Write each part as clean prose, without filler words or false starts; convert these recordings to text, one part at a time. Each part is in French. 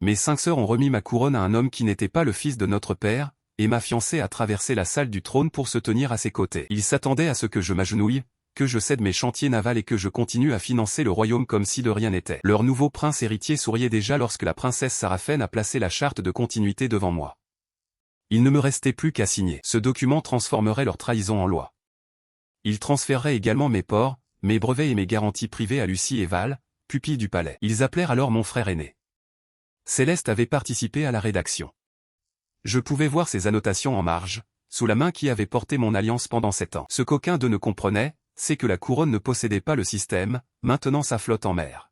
Mes 5 sœurs ont remis ma couronne à un homme qui n'était pas le fils de notre père, et ma fiancée a traversé la salle du trône pour se tenir à ses côtés. Ils s'attendaient à ce que je m'agenouille, que je cède mes chantiers navals et que je continue à financer le royaume comme si de rien n'était. Leur nouveau prince héritier souriait déjà lorsque la princesse Sarafen a placé la charte de continuité devant moi. Il ne me restait plus qu'à signer. Ce document transformerait leur trahison en loi. Il transférerait également mes ports, mes brevets et mes garanties privées à Lucie et Val, pupilles du palais. Ils appelèrent alors mon frère aîné. Céleste avait participé à la rédaction. Je pouvais voir ses annotations en marge, sous la main qui avait porté mon alliance pendant 7 ans. Ce qu'aucun d'eux ne comprenait, c'est que la couronne ne possédait pas le système, maintenant sa flotte en mer.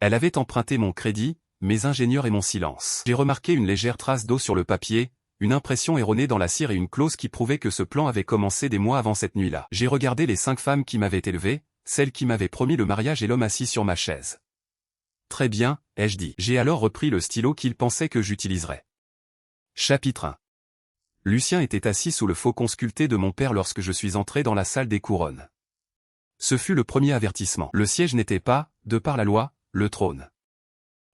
Elle avait emprunté mon crédit, mes ingénieurs et mon silence. J'ai remarqué une légère trace d'eau sur le papier, une impression erronée dans la cire et une clause qui prouvait que ce plan avait commencé des mois avant cette nuit-là. J'ai regardé les 5 femmes qui m'avaient élevé, celle qui m'avait promis le mariage et l'homme assis sur ma chaise. Très bien, ai-je dit. J'ai alors repris le stylo qu'il pensait que j'utiliserais. Chapitre 1. Lucien était assis sous le faucon sculpté de mon père lorsque je suis entré dans la salle des couronnes. Ce fut le premier avertissement. Le siège n'était pas, de par la loi, le trône.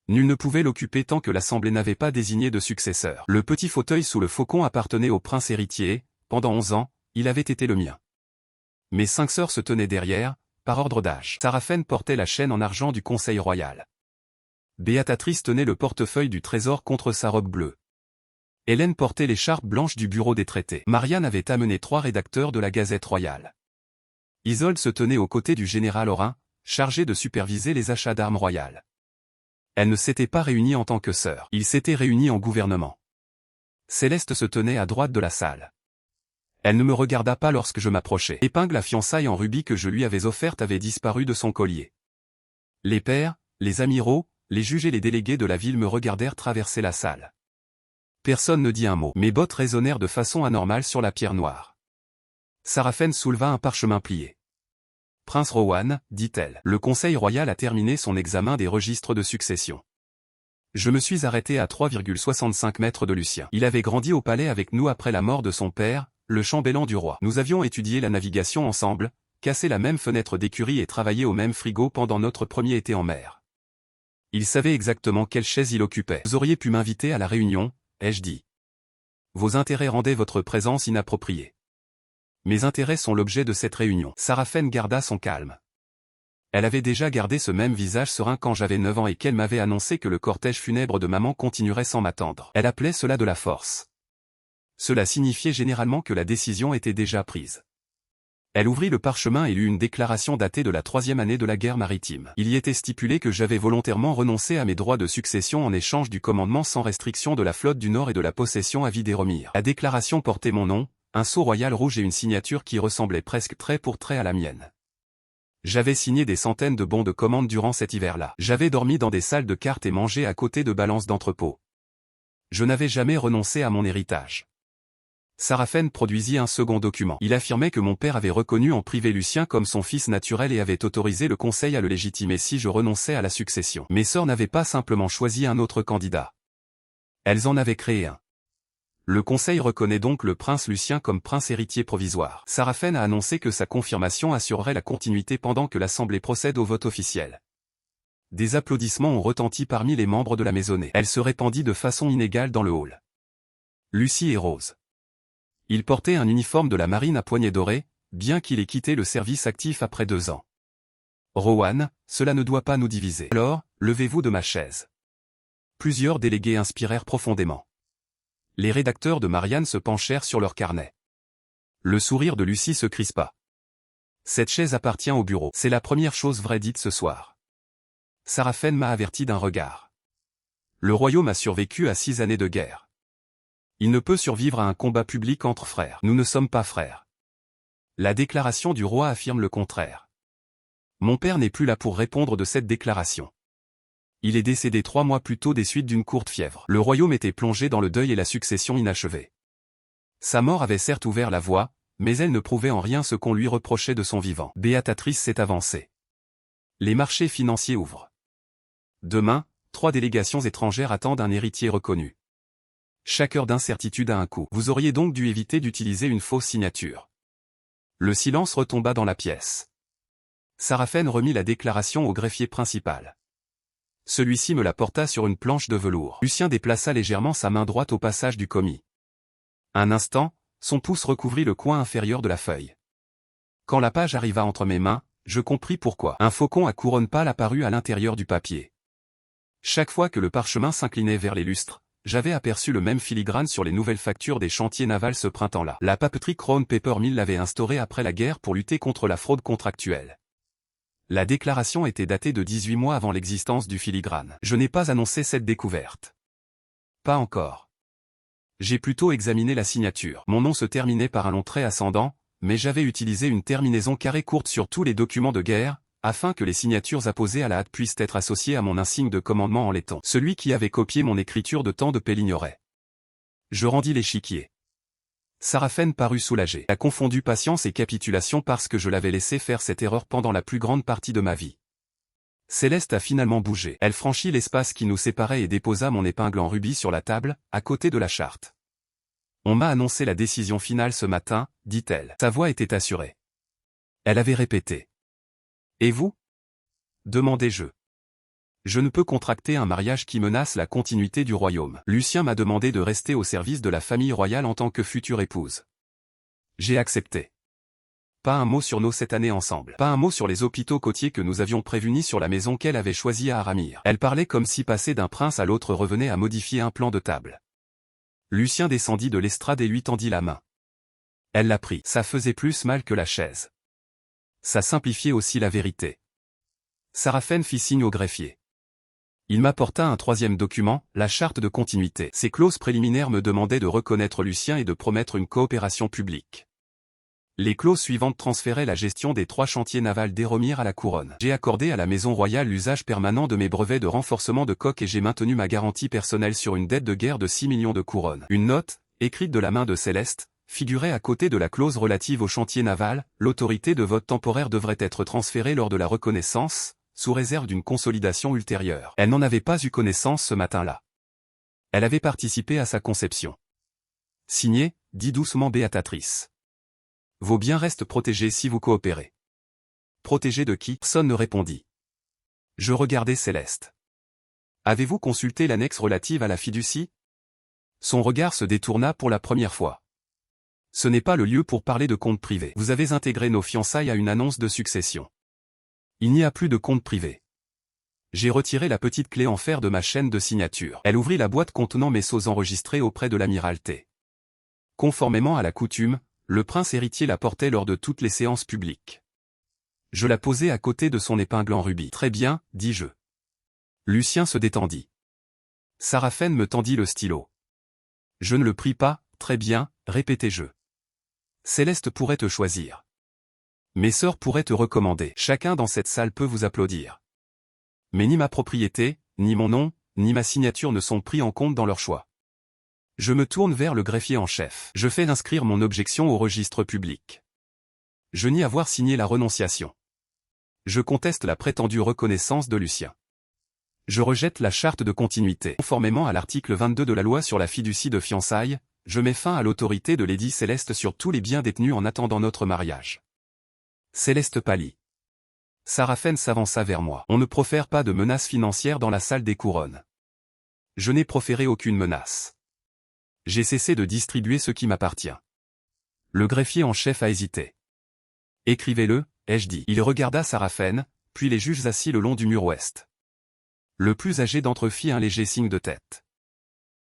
Nul ne pouvait l'occuper tant que l'Assemblée n'avait pas désigné de successeur. Le petit fauteuil sous le faucon appartenait au prince héritier et, pendant 11 ans, il avait été le mien. Mes 5 sœurs se tenaient derrière, par ordre d'âge. Sarafen portait la chaîne en argent du conseil royal. Béatrice tenait le portefeuille du trésor contre sa robe bleue. Hélène portait l'écharpe blanche du bureau des traités. Marianne avait amené 3 rédacteurs de la Gazette royale. Isolde se tenait aux côtés du général Orin, chargé de superviser les achats d'armes royales. Elles ne s'étaient pas réunies en tant que sœurs. Ils s'étaient réunis en gouvernement. Céleste se tenait à droite de la salle. Elle ne me regarda pas lorsque je m'approchai. L'épingle à fiançailles en rubis que je lui avais offerte avait disparu de son collier. Les pairs, les amiraux, les juges et les délégués de la ville me regardèrent traverser la salle. Personne ne dit un mot. Mes bottes résonnèrent de façon anormale sur la pierre noire. Sarafen souleva un parchemin plié. « Prince Rowan, dit-elle, le Conseil royal a terminé son examen des registres de succession. » Je me suis arrêté à 3,65 mètres de Lucien. Il avait grandi au palais avec nous après la mort de son père, le chambellan du roi. Nous avions étudié la navigation ensemble, cassé la même fenêtre d'écurie et travaillé au même frigo pendant notre premier été en mer. Il savait exactement quelle chaise il occupait. Vous auriez pu m'inviter à la réunion, ai-je dit. Vos intérêts rendaient votre présence inappropriée. Mes intérêts sont l'objet de cette réunion. Sarafen garda son calme. Elle avait déjà gardé ce même visage serein quand j'avais 9 ans et qu'elle m'avait annoncé que le cortège funèbre de maman continuerait sans m'attendre. Elle appelait cela de la force. Cela signifiait généralement que la décision était déjà prise. Elle ouvrit le parchemin et lut une déclaration datée de la 3e année de la guerre maritime. Il y était stipulé que j'avais volontairement renoncé à mes droits de succession en échange du commandement sans restriction de la flotte du Nord et de la possession à vie des Remires. La déclaration portait mon nom, un sceau royal rouge et une signature qui ressemblait presque trait pour trait à la mienne. J'avais signé des centaines de bons de commande durant cet hiver-là. J'avais dormi dans des salles de cartes et mangé à côté de balances d'entrepôt. Je n'avais jamais renoncé à mon héritage. Sarafen produisit un second document. Il affirmait que mon père avait reconnu en privé Lucien comme son fils naturel et avait autorisé le conseil à le légitimer si je renonçais à la succession. Mes sœurs n'avaient pas simplement choisi un autre candidat. Elles en avaient créé un. Le Conseil reconnaît donc le prince Lucien comme prince héritier provisoire. Sarafen a annoncé que sa confirmation assurerait la continuité pendant que l'Assemblée procède au vote officiel. Des applaudissements ont retenti parmi les membres de la maisonnée. Elle se répandit de façon inégale dans le hall. Lucie et Rose. Il portait un uniforme de la marine à poignets dorés, bien qu'il ait quitté le service actif après 2 ans. Rowan, cela ne doit pas nous diviser. Alors, levez-vous de ma chaise. Plusieurs délégués inspirèrent profondément. Les rédacteurs de Marianne se penchèrent sur leur carnet. Le sourire de Lucie se crispa. Cette chaise appartient au bureau. C'est la première chose vraie dite ce soir. Sarafen m'a averti d'un regard. Le royaume a survécu à 6 années de guerre. Il ne peut survivre à un combat public entre frères. Nous ne sommes pas frères. La déclaration du roi affirme le contraire. Mon père n'est plus là pour répondre de cette déclaration. Il est décédé 3 mois plus tôt des suites d'une courte fièvre. Le royaume était plongé dans le deuil et la succession inachevée. Sa mort avait certes ouvert la voie, mais elle ne prouvait en rien ce qu'on lui reprochait de son vivant. Béatrice s'est avancée. Les marchés financiers ouvrent. Demain, 3 délégations étrangères attendent un héritier reconnu. Chaque heure d'incertitude a un coût. Vous auriez donc dû éviter d'utiliser une fausse signature. Le silence retomba dans la pièce. Sarafen remit la déclaration au greffier principal. Celui-ci me la porta sur une planche de velours. Lucien déplaça légèrement sa main droite au passage du commis. Un instant, son pouce recouvrit le coin inférieur de la feuille. Quand la page arriva entre mes mains, je compris pourquoi. Un faucon à couronne pâle apparut à l'intérieur du papier. Chaque fois que le parchemin s'inclinait vers les lustres, j'avais aperçu le même filigrane sur les nouvelles factures des chantiers navals ce printemps-là. La papeterie Crown Paper Mill l'avait instaurée après la guerre pour lutter contre la fraude contractuelle. La déclaration était datée de 18 mois avant l'existence du filigrane. Je n'ai pas annoncé cette découverte. Pas encore. J'ai plutôt examiné la signature. Mon nom se terminait par un long trait ascendant, mais j'avais utilisé une terminaison carrée courte sur tous les documents de guerre, afin que les signatures apposées à la hâte puissent être associées à mon insigne de commandement en laiton. Celui qui avait copié mon écriture de temps de paix l'ignorait. Je rendis l'échiquier. Sarafen parut soulagée. Elle a confondu patience et capitulation parce que je l'avais laissé faire cette erreur pendant la plus grande partie de ma vie. Céleste a finalement bougé. Elle franchit l'espace qui nous séparait et déposa mon épingle en rubis sur la table, à côté de la charte. On m'a annoncé la décision finale ce matin, dit-elle. Sa voix était assurée. Elle avait répété. Et vous? Demandai-je. Je ne peux contracter un mariage qui menace la continuité du royaume. Lucien m'a demandé de rester au service de la famille royale en tant que future épouse. J'ai accepté. Pas un mot sur nos 7 années ensemble. Pas un mot sur les hôpitaux côtiers que nous avions prévus ni sur la maison qu'elle avait choisie à Aramir. Elle parlait comme si passer d'un prince à l'autre revenait à modifier un plan de table. Lucien descendit de l'estrade et lui tendit la main. Elle la prit. Ça faisait plus mal que la chaise. Ça simplifiait aussi la vérité. Sarafen fit signe au greffier. Il m'apporta un troisième document, la charte de continuité. Ces clauses préliminaires me demandaient de reconnaître Lucien et de promettre une coopération publique. Les clauses suivantes transféraient la gestion des 3 chantiers navals d'Aramir à la couronne. J'ai accordé à la maison royale l'usage permanent de mes brevets de renforcement de coque et j'ai maintenu ma garantie personnelle sur une dette de guerre de 6 millions de couronnes. Une note, écrite de la main de Céleste, figurait à côté de la clause relative au chantier naval. L'autorité de vote temporaire devrait être transférée lors de la reconnaissance, sous réserve d'une consolidation ultérieure. Elle n'en avait pas eu connaissance ce matin-là. Elle avait participé à sa conception. Signé, dit doucement Béatatrice. Vos biens restent protégés si vous coopérez. Protégés de qui? Personne ne répondit. Je regardai Céleste. Avez-vous consulté l'annexe relative à la fiducie? Son regard se détourna pour la première fois. Ce n'est pas le lieu pour parler de comptes privés. Vous avez intégré nos fiançailles à une annonce de succession. Il n'y a plus de compte privé. J'ai retiré la petite clé en fer de ma chaîne de signature. Elle ouvrit la boîte contenant mes sceaux enregistrés auprès de l'amirauté. Conformément à la coutume, le prince héritier la portait lors de toutes les séances publiques. Je la posai à côté de son épingle en rubis. Très bien, dis-je. Lucien se détendit. Sarafen me tendit le stylo. Je ne le pris pas, très bien, répétai-je. Céleste pourrait te choisir. Mes sœurs pourraient te recommander. Chacun dans cette salle peut vous applaudir. Mais ni ma propriété, ni mon nom, ni ma signature ne sont pris en compte dans leur choix. Je me tourne vers le greffier en chef. Je fais inscrire mon objection au registre public. Je nie avoir signé la renonciation. Je conteste la prétendue reconnaissance de Lucien. Je rejette la charte de continuité. Conformément à l'article 22 de la loi sur la fiducie de fiançailles, je mets fin à l'autorité de Lady Céleste sur tous les biens détenus en attendant notre mariage. Céleste pâlit. Sarafen s'avança vers moi. On ne profère pas de menaces financières dans la salle des couronnes. Je n'ai proféré aucune menace. J'ai cessé de distribuer ce qui m'appartient. Le greffier en chef a hésité. Écrivez-le, ai-je dit. Il regarda Sarafen, puis les juges assis le long du mur ouest. Le plus âgé d'entre eux fit un léger signe de tête.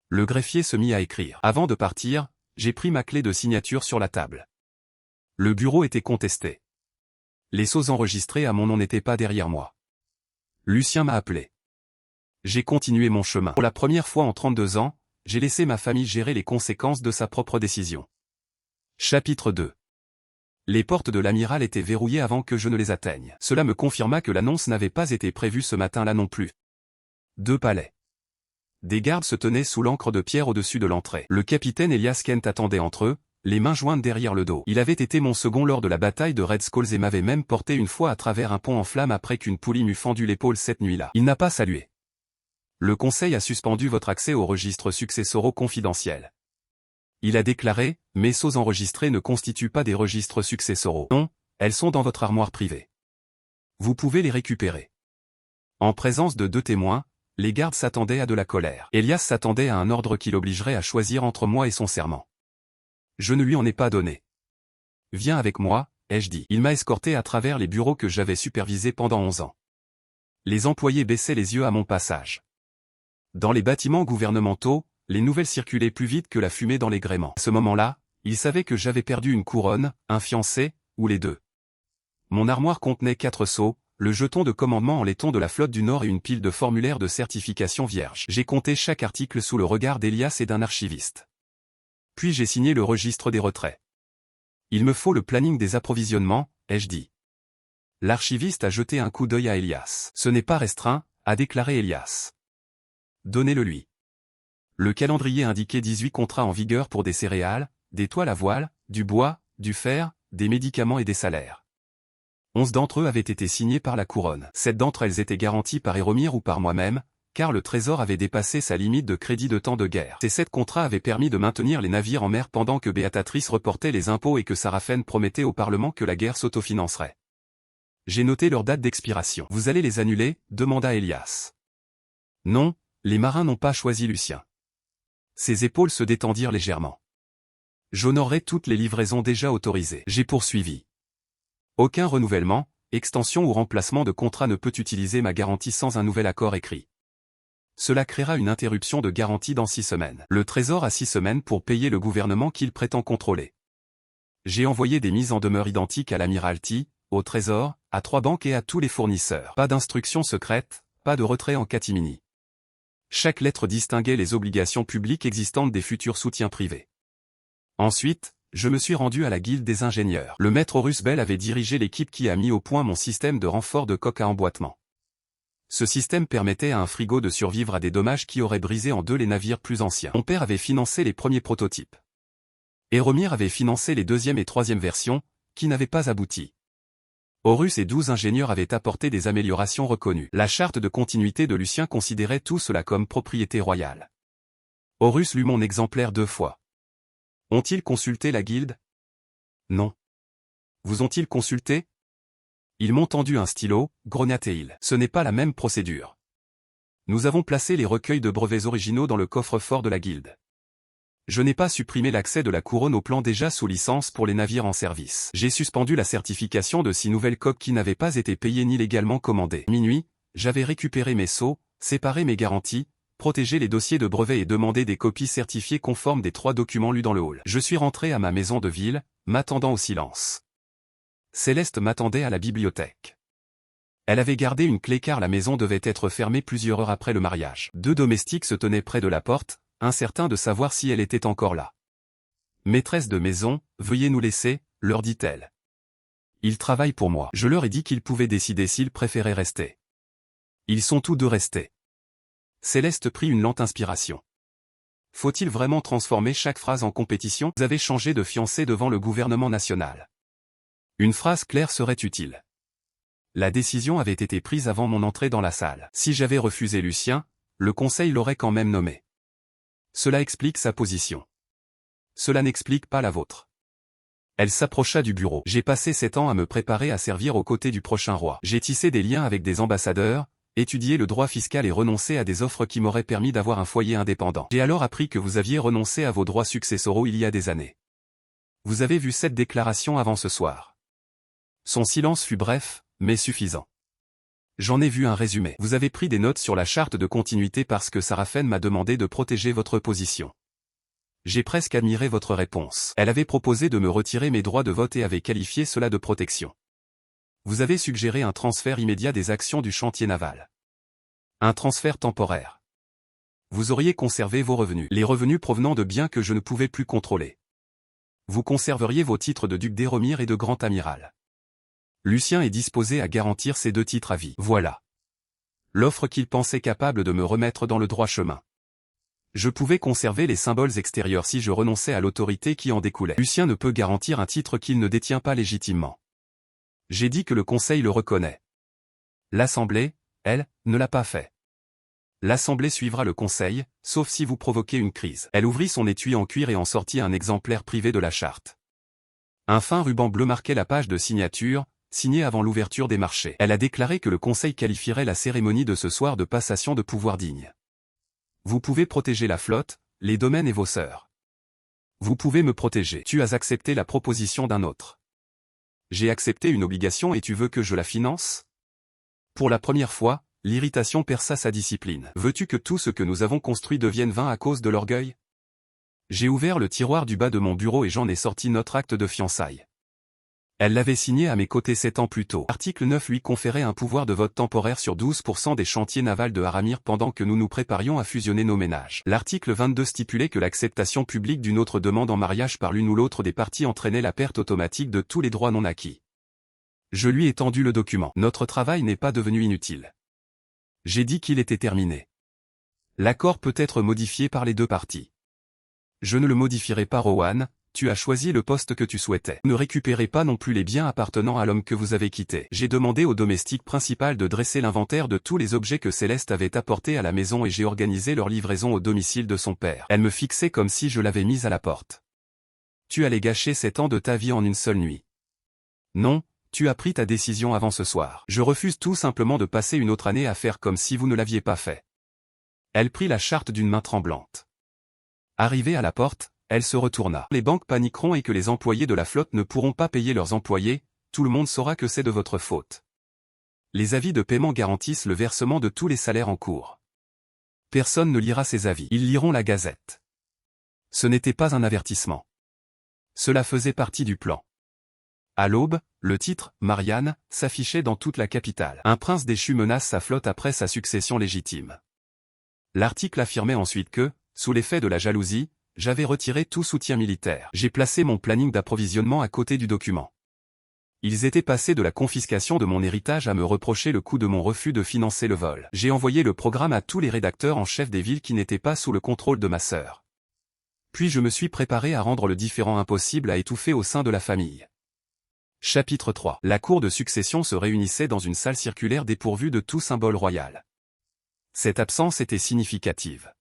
Le greffier se mit à écrire. Avant de partir, j'ai pris ma clé de signature sur la table. Le bureau était contesté. Les sceaux enregistrés à mon nom n'étaient pas derrière moi. Lucien m'a appelé. J'ai continué mon chemin. Pour la première fois en 32 ans, j'ai laissé ma famille gérer les conséquences de sa propre décision. Chapitre 2. Les portes de l'amiral étaient verrouillées avant que je ne les atteigne. Cela me confirma que l'annonce n'avait pas été prévue ce matin-là non plus. 2 palais. Des gardes se tenaient sous l'ancre de pierre au-dessus de l'entrée. Le capitaine Elias Kent attendait entre eux, les mains jointes derrière le dos. Il avait été mon second lors de la bataille de Red Skulls et m'avait même porté une fois à travers un pont en flammes après qu'une poulie m'eût fendu l'épaule cette nuit-là. Il n'a pas salué. Le Conseil a suspendu votre accès aux registres successoraux confidentiels. Il a déclaré, mes sceaux enregistrés ne constituent pas des registres successoraux. Non, elles sont dans votre armoire privée. Vous pouvez les récupérer. En présence de 2 témoins, les gardes s'attendaient à de la colère. Elias s'attendait à un ordre qui l'obligerait à choisir entre moi et son serment. Je ne lui en ai pas donné. Viens avec moi, ai-je dit. Il m'a escorté à travers les bureaux que j'avais supervisés pendant 11 ans. Les employés baissaient les yeux à mon passage. Dans les bâtiments gouvernementaux, les nouvelles circulaient plus vite que la fumée dans les gréements. À ce moment-là, ils savaient que j'avais perdu une couronne, un fiancé, ou les deux. Mon armoire contenait 4 sceaux, le jeton de commandement en laiton de la flotte du Nord et une pile de formulaires de certification vierge. J'ai compté chaque article sous le regard d'Elias et d'un archiviste. Puis j'ai signé le registre des retraits. Il me faut le planning des approvisionnements, ai-je dit. L'archiviste a jeté un coup d'œil à Elias. Ce n'est pas restreint, a déclaré Elias. Donnez-le lui. Le calendrier indiquait 18 contrats en vigueur pour des céréales, des toiles à voile, du bois, du fer, des médicaments et des salaires. 11 d'entre eux avaient été signés par la couronne. 7 d'entre elles étaient garanties par Héromir ou par moi-même, car le Trésor avait dépassé sa limite de crédit de temps de guerre. Ces 7 contrats avaient permis de maintenir les navires en mer pendant que Béatatrice reportait les impôts et que Sarafen promettait au Parlement que la guerre s'autofinancerait. J'ai noté leur date d'expiration. Vous allez les annuler, demanda Elias. Non, les marins n'ont pas choisi Lucien. Ses épaules se détendirent légèrement. J'honorerai toutes les livraisons déjà autorisées. J'ai poursuivi. Aucun renouvellement, extension ou remplacement de contrat ne peut utiliser ma garantie sans un nouvel accord écrit. Cela créera une interruption de garantie dans 6 semaines. Le Trésor a 6 semaines pour payer le gouvernement qu'il prétend contrôler. J'ai envoyé des mises en demeure identiques à l'Admiralty, au Trésor, à 3 banques et à tous les fournisseurs. Pas d'instructions secrètes, pas de retrait en catimini. Chaque lettre distinguait les obligations publiques existantes des futurs soutiens privés. Ensuite, je me suis rendu à la guilde des ingénieurs. Le maître Horus Bell avait dirigé l'équipe qui a mis au point mon système de renfort de coque à emboîtement. Ce système permettait à un frigo de survivre à des dommages qui auraient brisé en deux les navires plus anciens. Mon père avait financé les premiers prototypes. Héromir avait financé les 2e et 3e versions, qui n'avaient pas abouti. Horus et 12 ingénieurs avaient apporté des améliorations reconnues. La charte de continuité de Lucien considérait tout cela comme propriété royale. Horus lut mon exemplaire 2 fois. Ont-ils consulté la guilde? Non. Vous ont-ils consulté? Ils m'ont tendu un stylo, grognatait-il. Ce n'est pas la même procédure. Nous avons placé les recueils de brevets originaux dans le coffre-fort de la guilde. Je n'ai pas supprimé l'accès de la couronne au plan déjà sous licence pour les navires en service. J'ai suspendu la certification de 6 nouvelles coques qui n'avaient pas été payées ni légalement commandées. Minuit, j'avais récupéré mes sceaux, séparé mes garanties, protégé les dossiers de brevets et demandé des copies certifiées conformes des 3 documents lus dans le hall. Je suis rentré à ma maison de ville, m'attendant au silence. Céleste m'attendait à la bibliothèque. Elle avait gardé une clé car la maison devait être fermée plusieurs heures après le mariage. 2 domestiques se tenaient près de la porte, incertains de savoir si elle était encore là. « Maîtresse de maison, veuillez nous laisser », leur dit-elle. « Ils travaillent pour moi. » Je leur ai dit qu'ils pouvaient décider s'ils préféraient rester. Ils sont tous deux restés. Céleste prit une lente inspiration. Faut-il vraiment transformer chaque phrase en compétition? Vous avez changé de fiancé devant le gouvernement national. Une phrase claire serait utile. La décision avait été prise avant mon entrée dans la salle. Si j'avais refusé Lucien, le conseil l'aurait quand même nommé. Cela explique sa position. Cela n'explique pas la vôtre. Elle s'approcha du bureau. J'ai passé 7 ans à me préparer à servir aux côtés du prochain roi. J'ai tissé des liens avec des ambassadeurs, étudié le droit fiscal et renoncé à des offres qui m'auraient permis d'avoir un foyer indépendant. J'ai alors appris que vous aviez renoncé à vos droits successoraux il y a des années. Vous avez vu cette déclaration avant ce soir. Son silence fut bref, mais suffisant. J'en ai vu un résumé. Vous avez pris des notes sur la charte de continuité parce que Sarafen m'a demandé de protéger votre position. J'ai presque admiré votre réponse. Elle avait proposé de me retirer mes droits de vote et avait qualifié cela de protection. Vous avez suggéré un transfert immédiat des actions du chantier naval. Un transfert temporaire. Vous auriez conservé vos revenus. Les revenus provenant de biens que je ne pouvais plus contrôler. Vous conserveriez vos titres de duc d'Héromir et de grand amiral. Lucien est disposé à garantir ces 2 titres à vie. Voilà l'offre qu'il pensait capable de me remettre dans le droit chemin. Je pouvais conserver les symboles extérieurs si je renonçais à l'autorité qui en découlait. Lucien ne peut garantir un titre qu'il ne détient pas légitimement. J'ai dit que le Conseil le reconnaît. L'Assemblée, elle, ne l'a pas fait. L'Assemblée suivra le Conseil, sauf si vous provoquez une crise. Elle ouvrit son étui en cuir et en sortit un exemplaire privé de la charte. Un fin ruban bleu marquait la page de signature, signé avant l'ouverture des marchés. Elle a déclaré que le Conseil qualifierait la cérémonie de ce soir de passation de pouvoir digne. Vous pouvez protéger la flotte, les domaines et vos sœurs. Vous pouvez me protéger. Tu as accepté la proposition d'un autre. J'ai accepté une obligation et tu veux que je la finance? Pour la première fois, l'irritation perça sa discipline. Veux-tu que tout ce que nous avons construit devienne vain à cause de l'orgueil? J'ai ouvert le tiroir du bas de mon bureau et j'en ai sorti notre acte de fiançailles. Elle l'avait signé à mes côtés 7 ans plus tôt. Article 9 lui conférait un pouvoir de vote temporaire sur 12% des chantiers navals de Haramir pendant que nous nous préparions à fusionner nos ménages. L'article 22 stipulait que l'acceptation publique d'une autre demande en mariage par l'une ou l'autre des parties entraînait la perte automatique de tous les droits non acquis. Je lui ai tendu le document. Notre travail n'est pas devenu inutile. J'ai dit qu'il était terminé. L'accord peut être modifié par les deux parties. Je ne le modifierai pas, Rowan. Tu as choisi le poste que tu souhaitais. Ne récupérez pas non plus les biens appartenant à l'homme que vous avez quitté. J'ai demandé au domestique principal de dresser l'inventaire de tous les objets que Céleste avait apportés à la maison et j'ai organisé leur livraison au domicile de son père. Elle me fixait comme si je l'avais mise à la porte. Tu allais gâcher 7 ans de ta vie en une seule nuit. Non, tu as pris ta décision avant ce soir. Je refuse tout simplement de passer une autre année à faire comme si vous ne l'aviez pas fait. Elle prit la charte d'une main tremblante. Arrivée à la porte, elle se retourna. Les banques paniqueront et que les employés de la flotte ne pourront pas payer leurs employés, tout le monde saura que c'est de votre faute. Les avis de paiement garantissent le versement de tous les salaires en cours. Personne ne lira ces avis. Ils liront la Gazette. Ce n'était pas un avertissement. Cela faisait partie du plan. À l'aube, le titre, Marianne, s'affichait dans toute la capitale. Un prince déchu menace sa flotte après sa succession légitime. L'article affirmait ensuite que, sous l'effet de la jalousie, j'avais retiré tout soutien militaire. J'ai placé mon planning d'approvisionnement à côté du document. Ils étaient passés de la confiscation de mon héritage à me reprocher le coût de mon refus de financer le vol. J'ai envoyé le programme à tous les rédacteurs en chef des villes qui n'étaient pas sous le contrôle de ma sœur. Puis je me suis préparé à rendre le différend impossible à étouffer au sein de la famille. Chapitre 3. La cour de succession se réunissait dans une salle circulaire dépourvue de tout symbole royal. Cette absence était significative.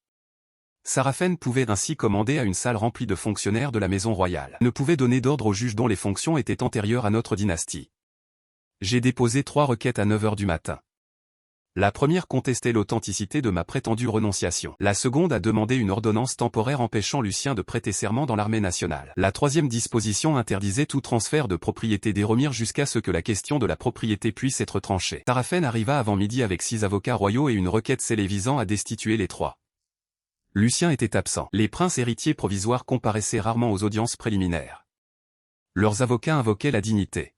Sarafen pouvait ainsi commander à une salle remplie de fonctionnaires de la maison royale. Ne pouvait donner d'ordre aux juges dont les fonctions étaient antérieures à notre dynastie. J'ai déposé 3 requêtes à 9 heures du matin. La première contestait l'authenticité de ma prétendue renonciation. La seconde a demandé une ordonnance temporaire empêchant Lucien de prêter serment dans l'armée nationale. La troisième disposition interdisait tout transfert de propriété d'Éromir jusqu'à ce que la question de la propriété puisse être tranchée. Sarafen arriva avant midi avec 6 avocats royaux et une requête scellée visant à destituer les 3. Lucien était absent. Les princes héritiers provisoires comparaissaient rarement aux audiences préliminaires. Leurs avocats invoquaient la dignité.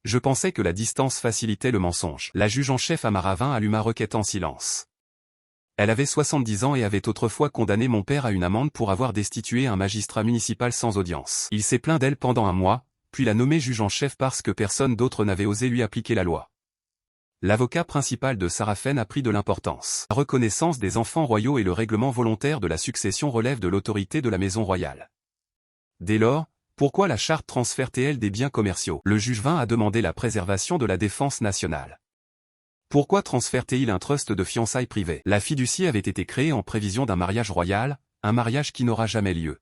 Je pensais que la distance facilitait le mensonge. La juge en chef Amaravin alluma requête en silence. Elle avait 70 ans et avait autrefois condamné mon père à une amende pour avoir destitué un magistrat municipal sans audience. Il s'est plaint d'elle pendant un mois, puis l'a nommé juge en chef parce que personne d'autre n'avait osé lui appliquer la loi. L'avocat principal de Sarafen a pris de l'importance. La reconnaissance des enfants royaux et le règlement volontaire de la succession relèvent de l'autorité de la maison royale. Dès lors, pourquoi la charte transfère-t-elle des biens commerciaux? Le juge vint à demander la préservation de la défense nationale. Pourquoi transfère-t-il un trust de fiançailles privées? La fiducie avait été créée en prévision d'un mariage royal, un mariage qui n'aura jamais lieu.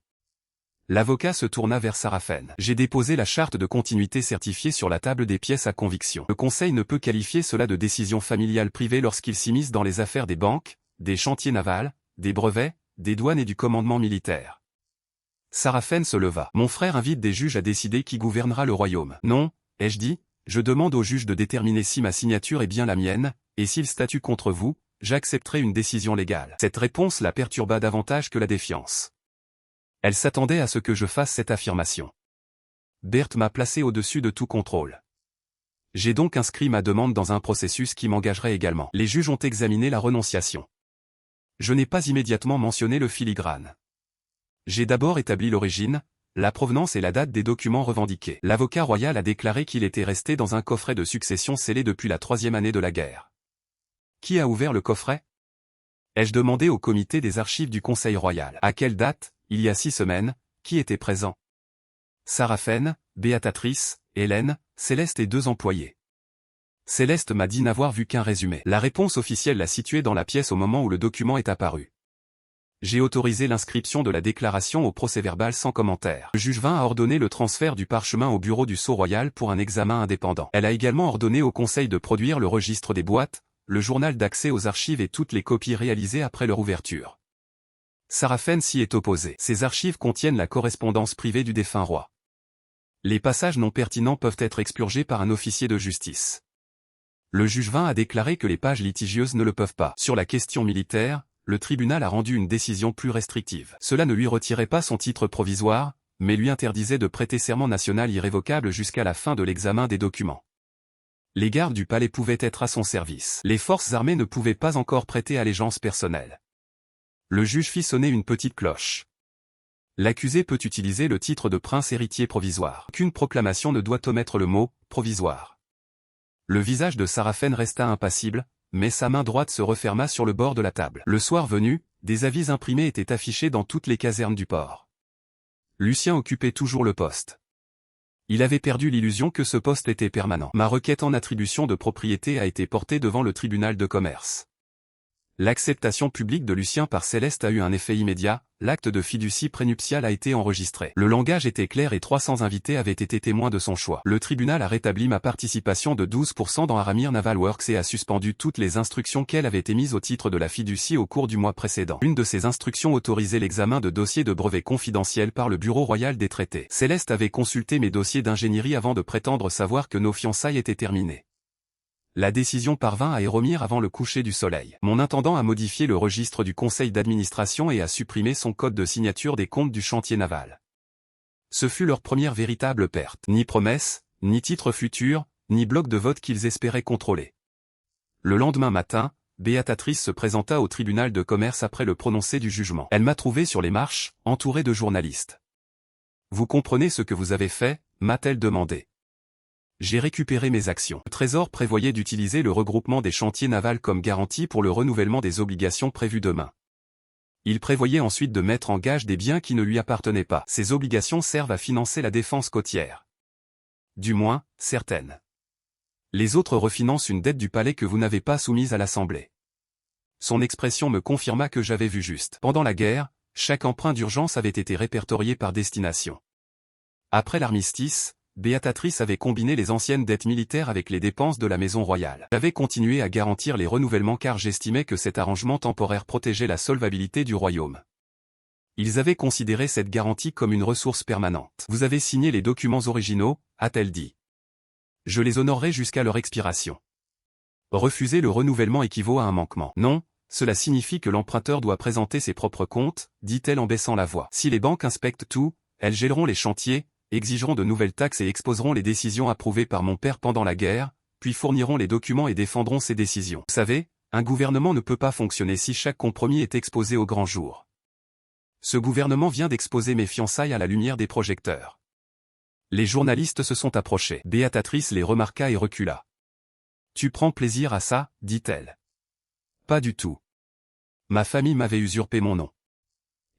L'avocat se tourna vers Sarafen. J'ai déposé la charte de continuité certifiée sur la table des pièces à conviction. Le Conseil ne peut qualifier cela de décision familiale privée lorsqu'il s'immisce dans les affaires des banques, des chantiers navals, des brevets, des douanes et du commandement militaire. Sarafen se leva. Mon frère invite des juges à décider qui gouvernera le royaume. Non, ai-je dit, je demande aux juges de déterminer si ma signature est bien la mienne, et s'ils statuent contre vous, j'accepterai une décision légale. Cette réponse la perturba davantage que la défiance. Elle s'attendait à ce que je fasse cette affirmation. Berthe m'a placé au-dessus de tout contrôle. J'ai donc inscrit ma demande dans un processus qui m'engagerait également. Les juges ont examiné la renonciation. Je n'ai pas immédiatement mentionné le filigrane. J'ai d'abord établi l'origine, la provenance et la date des documents revendiqués. L'avocat royal a déclaré qu'il était resté dans un coffret de succession scellé depuis la 3e année de la guerre. Qui a ouvert le coffret? Ai-je demandé au comité des archives du Conseil royal. À quelle date? Il y a 6 semaines, qui était présent? Sarafen, Béatatrice, Hélène, Céleste et 2 employés. Céleste m'a dit n'avoir vu qu'un résumé. La réponse officielle l'a situé dans la pièce au moment où le document est apparu. J'ai autorisé l'inscription de la déclaration au procès-verbal sans commentaire. Le juge 20 a ordonné le transfert du parchemin au bureau du sceau royal pour un examen indépendant. Elle a également ordonné au conseil de produire le registre des boîtes, le journal d'accès aux archives et toutes les copies réalisées après leur ouverture. Sarafen s'y est opposée. Ces archives contiennent la correspondance privée du défunt roi. Les passages non pertinents peuvent être expurgés par un officier de justice. Le juge 20 a déclaré que les pages litigieuses ne le peuvent pas. Sur la question militaire, le tribunal a rendu une décision plus restrictive. Cela ne lui retirait pas son titre provisoire, mais lui interdisait de prêter serment national irrévocable jusqu'à la fin de l'examen des documents. Les gardes du palais pouvaient être à son service. Les forces armées ne pouvaient pas encore prêter allégeance personnelle. Le juge fit sonner une petite cloche. L'accusé peut utiliser le titre de prince héritier provisoire. Qu'une proclamation ne doit omettre le mot « provisoire ». Le visage de Sarafen resta impassible, mais sa main droite se referma sur le bord de la table. Le soir venu, des avis imprimés étaient affichés dans toutes les casernes du port. Lucien occupait toujours le poste. Il avait perdu l'illusion que ce poste était permanent. Ma requête en attribution de propriété a été portée devant le tribunal de commerce. L'acceptation publique de Lucien par Céleste a eu un effet immédiat, l'acte de fiducie prénuptiale a été enregistré. Le langage était clair et 300 invités avaient été témoins de son choix. Le tribunal a rétabli ma participation de 12% dans Aramir Naval Works et a suspendu toutes les instructions qu'elle avait émises au titre de la fiducie au cours du mois précédent. Une de ces instructions autorisait l'examen de dossiers de brevets confidentiels par le Bureau royal des traités. Céleste avait consulté mes dossiers d'ingénierie avant de prétendre savoir que nos fiançailles étaient terminées. La décision parvint à Éromir avant le coucher du soleil. Mon intendant a modifié le registre du conseil d'administration et a supprimé son code de signature des comptes du chantier naval. Ce fut leur première véritable perte. Ni promesse, ni titre futur, ni bloc de vote qu'ils espéraient contrôler. Le lendemain matin, Béatatrice se présenta au tribunal de commerce après le prononcé du jugement. Elle m'a trouvé sur les marches, entouré de journalistes. « Vous comprenez ce que vous avez fait ?» m'a-t-elle demandé. J'ai récupéré mes actions. Le Trésor prévoyait d'utiliser le regroupement des chantiers navals comme garantie pour le renouvellement des obligations prévues demain. Il prévoyait ensuite de mettre en gage des biens qui ne lui appartenaient pas. Ces obligations servent à financer la défense côtière. Du moins, certaines. Les autres refinancent une dette du palais que vous n'avez pas soumise à l'Assemblée. Son expression me confirma que j'avais vu juste. Pendant la guerre, chaque emprunt d'urgence avait été répertorié par destination. Après l'armistice, Béatatrice avait combiné les anciennes dettes militaires avec les dépenses de la maison royale. J'avais continué à garantir les renouvellements car j'estimais que cet arrangement temporaire protégeait la solvabilité du royaume. Ils avaient considéré cette garantie comme une ressource permanente. Vous avez signé les documents originaux, a-t-elle dit. Je les honorerai jusqu'à leur expiration. Refuser le renouvellement équivaut à un manquement. Non, cela signifie que l'emprunteur doit présenter ses propres comptes, dit-elle en baissant la voix. Si les banques inspectent tout, elles gèleront les chantiers, exigeront de nouvelles taxes et exposeront les décisions approuvées par mon père pendant la guerre, puis fourniront les documents et défendront ces décisions. Vous savez, un gouvernement ne peut pas fonctionner si chaque compromis est exposé au grand jour. Ce gouvernement vient d'exposer mes fiançailles à la lumière des projecteurs. Les journalistes se sont approchés. Béatatrice les remarqua et recula. « Tu prends plaisir à ça, dit-elle. »« Pas du tout. Ma famille m'avait usurpé mon nom.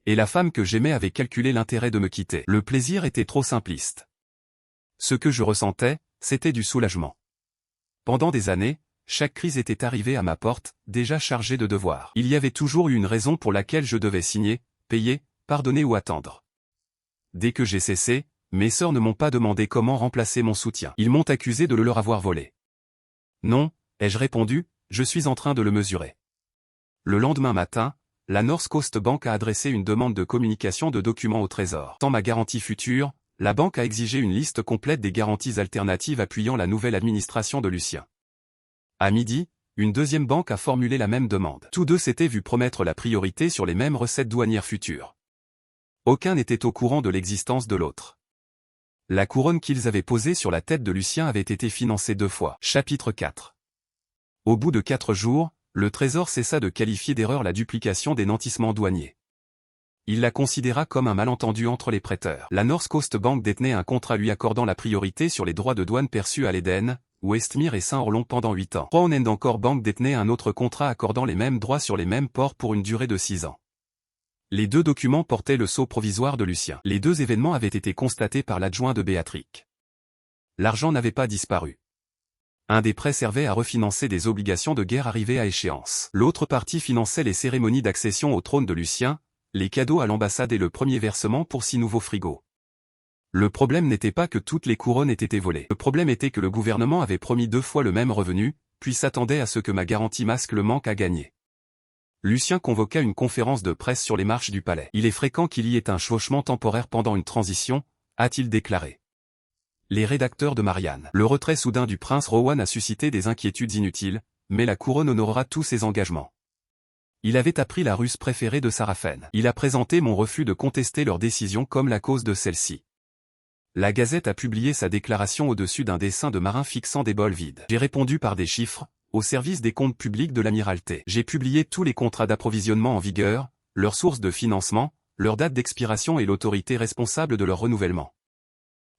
Et la femme que j'aimais avait calculé l'intérêt de me quitter. Le plaisir était trop simpliste. Ce que je ressentais, c'était du soulagement. Pendant des années, chaque crise était arrivée à ma porte, déjà chargée de devoirs. Il y avait toujours eu une raison pour laquelle je devais signer, payer, pardonner ou attendre. Dès que j'ai cessé, mes sœurs ne m'ont pas demandé comment remplacer mon soutien. Ils m'ont accusé de le leur avoir volé. Non, ai-je répondu, je suis en train de le mesurer. Le lendemain matin, la North Coast Bank a adressé une demande de communication de documents au Trésor. Sans ma garantie future, la banque a exigé une liste complète des garanties alternatives appuyant la nouvelle administration de Lucien. À midi, une deuxième banque a formulé la même demande. Tous deux s'étaient vus promettre la priorité sur les mêmes recettes douanières futures. Aucun n'était au courant de l'existence de l'autre. La couronne qu'ils avaient posée sur la tête de Lucien avait été financée 2 fois. Chapitre 4. Au bout de 4 jours, le Trésor cessa de qualifier d'erreur la duplication des nantissements douaniers. Il la considéra comme un malentendu entre les prêteurs. La North Coast Bank détenait un contrat lui accordant la priorité sur les droits de douane perçus à l'Éden, Westmere et Saint-Orlon pendant 8 ans. Crown & Anchor Bank détenait un autre contrat accordant les mêmes droits sur les mêmes ports pour une durée de 6 ans. Les 2 documents portaient le sceau provisoire de Lucien. Les 2 événements avaient été constatés par l'adjoint de Béatrix. L'argent n'avait pas disparu. Un des prêts servait à refinancer des obligations de guerre arrivées à échéance. L'autre partie finançait les cérémonies d'accession au trône de Lucien, les cadeaux à l'ambassade et le premier versement pour 6 nouveaux frigos. Le problème n'était pas que toutes les couronnes aient été volées. Le problème était que le gouvernement avait promis 2 fois le même revenu, puis s'attendait à ce que ma garantie masque le manque à gagner. Lucien convoqua une conférence de presse sur les marches du palais. Il est fréquent qu'il y ait un chevauchement temporaire pendant une transition, a-t-il déclaré. Les rédacteurs de Marianne. Le retrait soudain du prince Rowan a suscité des inquiétudes inutiles, mais la couronne honorera tous ses engagements. Il avait appris la ruse préférée de Sarafène. Il a présenté mon refus de contester leur décision comme la cause de celle-ci. La Gazette a publié sa déclaration au-dessus d'un dessin de marin fixant des bols vides. J'ai répondu par des chiffres, au service des comptes publics de l'Amirauté. J'ai publié tous les contrats d'approvisionnement en vigueur, leurs sources de financement, leur date d'expiration et l'autorité responsable de leur renouvellement.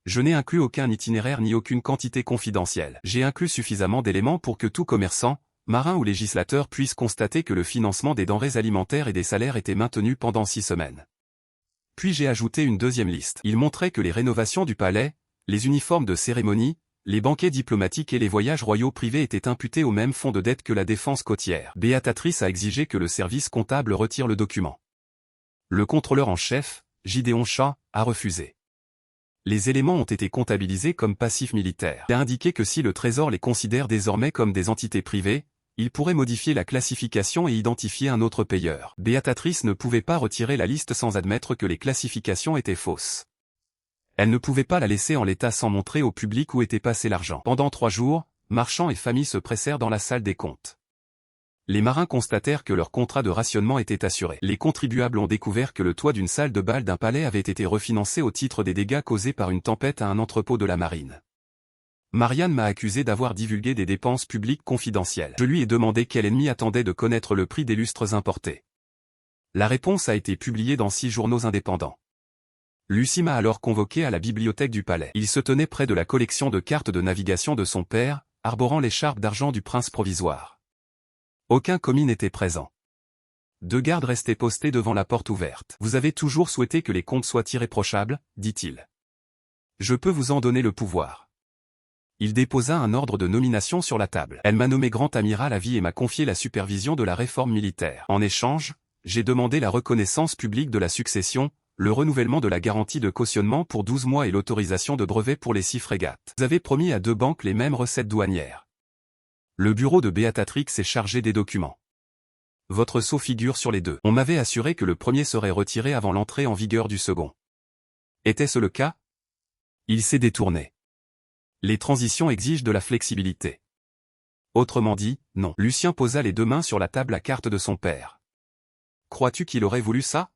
Je n'ai inclus aucun itinéraire ni aucune quantité confidentielle. J'ai inclus suffisamment d'éléments pour que tout commerçant, marin ou législateur puisse constater que le financement des denrées alimentaires et des salaires était maintenu pendant 6 semaines. Puis j'ai ajouté une deuxième liste. Il montrait que les rénovations du palais, les uniformes de cérémonie, les banquets diplomatiques et les voyages royaux privés étaient imputés au même fonds de dette que la défense côtière. Béatrice a exigé que le service comptable retire le document. Le contrôleur en chef, Gideon Shaw, a refusé. Les éléments ont été comptabilisés comme passifs militaires. Il a indiqué que si le Trésor les considère désormais comme des entités privées, il pourrait modifier la classification et identifier un autre payeur. Béatrice ne pouvait pas retirer la liste sans admettre que les classifications étaient fausses. Elle ne pouvait pas la laisser en l'état sans montrer au public où était passé l'argent. Pendant 3 jours, marchands et familles se pressèrent dans la salle des comptes. Les marins constatèrent que leur contrat de rationnement était assuré. Les contribuables ont découvert que le toit d'une salle de bal d'un palais avait été refinancé au titre des dégâts causés par une tempête à un entrepôt de la marine. Marianne m'a accusé d'avoir divulgué des dépenses publiques confidentielles. Je lui ai demandé quel ennemi attendait de connaître le prix des lustres importés. La réponse a été publiée dans 6 journaux indépendants. Lucie m'a alors convoqué à la bibliothèque du palais. Il se tenait près de la collection de cartes de navigation de son père, arborant l'écharpe d'argent du prince provisoire. Aucun commis n'était présent. 2 gardes restaient postés devant la porte ouverte. Vous avez toujours souhaité que les comptes soient irréprochables, dit-il. Je peux vous en donner le pouvoir. Il déposa un ordre de nomination sur la table. Elle m'a nommé grand amiral à vie et m'a confié la supervision de la réforme militaire. En échange, j'ai demandé la reconnaissance publique de la succession, le renouvellement de la garantie de cautionnement pour 12 mois et l'autorisation de brevet pour les 6 frégates. Vous avez promis à 2 banques les mêmes recettes douanières. Le bureau de Béatrix s'est chargé des documents. Votre sceau figure sur les 2. On m'avait assuré que le premier serait retiré avant l'entrée en vigueur du second. Était-ce le cas? Il s'est détourné. Les transitions exigent de la flexibilité. Autrement dit, non. Lucien posa les 2 mains sur la table à cartes de son père. Crois-tu qu'il aurait voulu ça?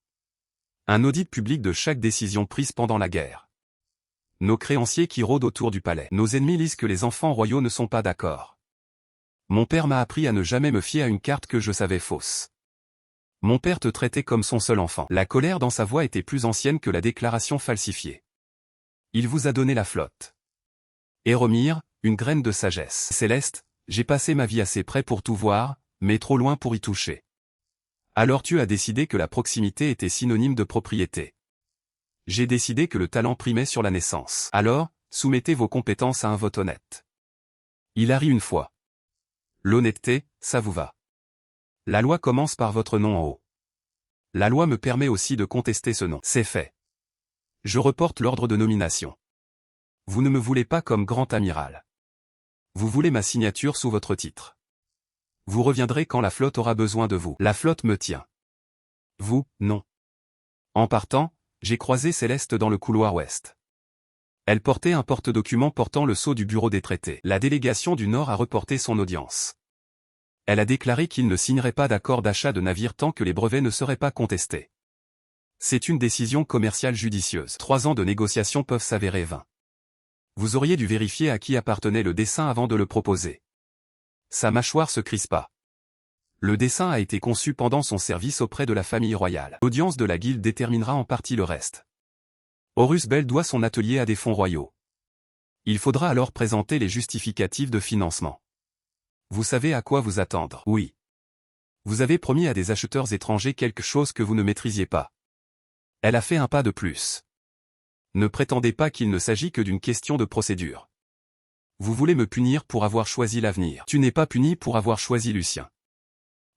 Un audit public de chaque décision prise pendant la guerre. Nos créanciers qui rôdent autour du palais. Nos ennemis lisent que les enfants royaux ne sont pas d'accord. Mon père m'a appris à ne jamais me fier à une carte que je savais fausse. Mon père te traitait comme son seul enfant. La colère dans sa voix était plus ancienne que la déclaration falsifiée. Il vous a donné la flotte. Éromir, une graine de sagesse. Céleste, j'ai passé ma vie assez près pour tout voir, mais trop loin pour y toucher. Alors tu as décidé que la proximité était synonyme de propriété. J'ai décidé que le talent primait sur la naissance. Alors, soumettez vos compétences à un vote honnête. Il a ri une fois. L'honnêteté, ça vous va. La loi commence par votre nom en haut. La loi me permet aussi de contester ce nom. C'est fait. Je reporte l'ordre de nomination. Vous ne me voulez pas comme grand amiral. Vous voulez ma signature sous votre titre. Vous reviendrez quand la flotte aura besoin de vous. La flotte me tient. Vous, non. En partant, j'ai croisé Céleste dans le couloir ouest. Elle portait un porte-document portant le sceau du bureau des traités. La délégation du Nord a reporté son audience. Elle a déclaré qu'il ne signerait pas d'accord d'achat de navires tant que les brevets ne seraient pas contestés. C'est une décision commerciale judicieuse. 3 ans de négociations peuvent s'avérer vains. Vous auriez dû vérifier à qui appartenait le dessin avant de le proposer. Sa mâchoire se crispa. Le dessin a été conçu pendant son service auprès de la famille royale. L'audience de la guilde déterminera en partie le reste. Horus Bell doit son atelier à des fonds royaux. Il faudra alors présenter les justificatifs de financement. Vous savez à quoi vous attendre. Oui. Vous avez promis à des acheteurs étrangers quelque chose que vous ne maîtrisiez pas. Elle a fait un pas de plus. Ne prétendez pas qu'il ne s'agit que d'une question de procédure. Vous voulez me punir pour avoir choisi l'avenir. Tu n'es pas puni pour avoir choisi Lucien.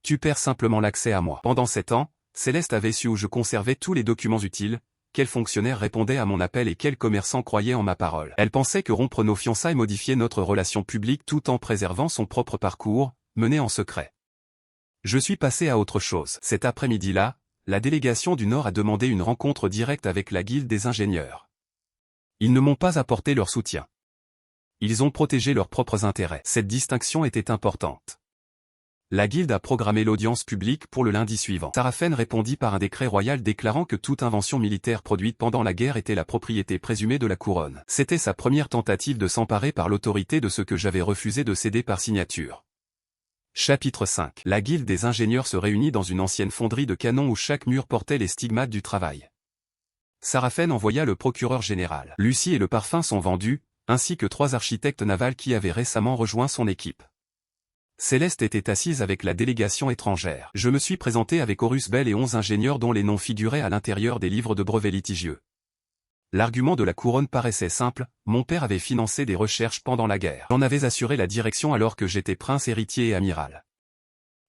Tu perds simplement l'accès à moi. Pendant 7 ans, Céleste avait su où je conservais tous les documents utiles, quel fonctionnaire répondait à mon appel et quel commerçant croyait en ma parole. Elle pensait que rompre nos fiançailles modifiait notre relation publique tout en préservant son propre parcours, mené en secret. Je suis passé à autre chose. Cet après-midi-là, la délégation du Nord a demandé une rencontre directe avec la guilde des ingénieurs. Ils ne m'ont pas apporté leur soutien. Ils ont protégé leurs propres intérêts. Cette distinction était importante. La guilde a programmé l'audience publique pour le lundi suivant. Sarafen répondit par un décret royal déclarant que toute invention militaire produite pendant la guerre était la propriété présumée de la couronne. C'était sa première tentative de s'emparer par l'autorité de ce que j'avais refusé de céder par signature. Chapitre 5. La guilde des ingénieurs se réunit dans une ancienne fonderie de canons où chaque mur portait les stigmates du travail. Sarafen envoya le procureur général. Lucie et le parfum sont vendus, ainsi que 3 architectes navals qui avaient récemment rejoint son équipe. Céleste était assise avec la délégation étrangère. Je me suis présenté avec Horus Bell et 11 ingénieurs dont les noms figuraient à l'intérieur des livres de brevets litigieux. L'argument de la couronne paraissait simple, mon père avait financé des recherches pendant la guerre. J'en avais assuré la direction alors que j'étais prince héritier et amiral.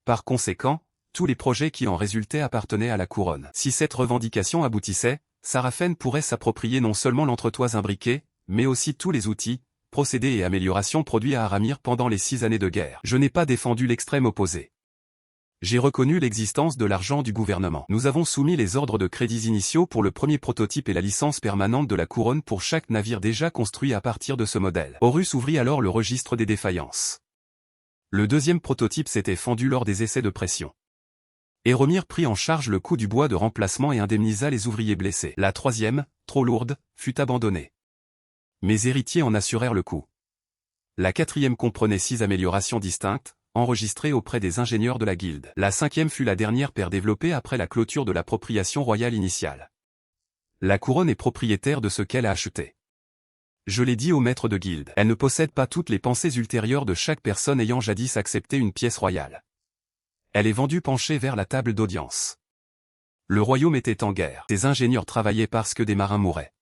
Par conséquent, tous les projets qui en résultaient appartenaient à la couronne. Si cette revendication aboutissait, Sarafen pourrait s'approprier non seulement l'entretoise imbriquée, mais aussi tous les outils, procédés et améliorations produits à Aramir pendant les 6 années de guerre. Je n'ai pas défendu l'extrême opposé. J'ai reconnu l'existence de l'argent du gouvernement. Nous avons soumis les ordres de crédits initiaux pour le premier prototype et la licence permanente de la couronne pour chaque navire déjà construit à partir de ce modèle. Horus ouvrit alors le registre des défaillances. Le deuxième prototype s'était fendu lors des essais de pression. Éromir prit en charge le coût du bois de remplacement et indemnisa les ouvriers blessés. La troisième, trop lourde, fut abandonnée. Mes héritiers en assurèrent le coût. La quatrième comprenait 6 améliorations distinctes, enregistrées auprès des ingénieurs de la guilde. La cinquième fut la dernière paire développée après la clôture de l'appropriation royale initiale. La couronne est propriétaire de ce qu'elle a acheté. Je l'ai dit au maître de guilde. Elle ne possède pas toutes les pensées ultérieures de chaque personne ayant jadis accepté une pièce royale. Elle est vendue penchée vers la table d'audience. Le royaume était en guerre. Ses ingénieurs travaillaient parce que des marins mouraient.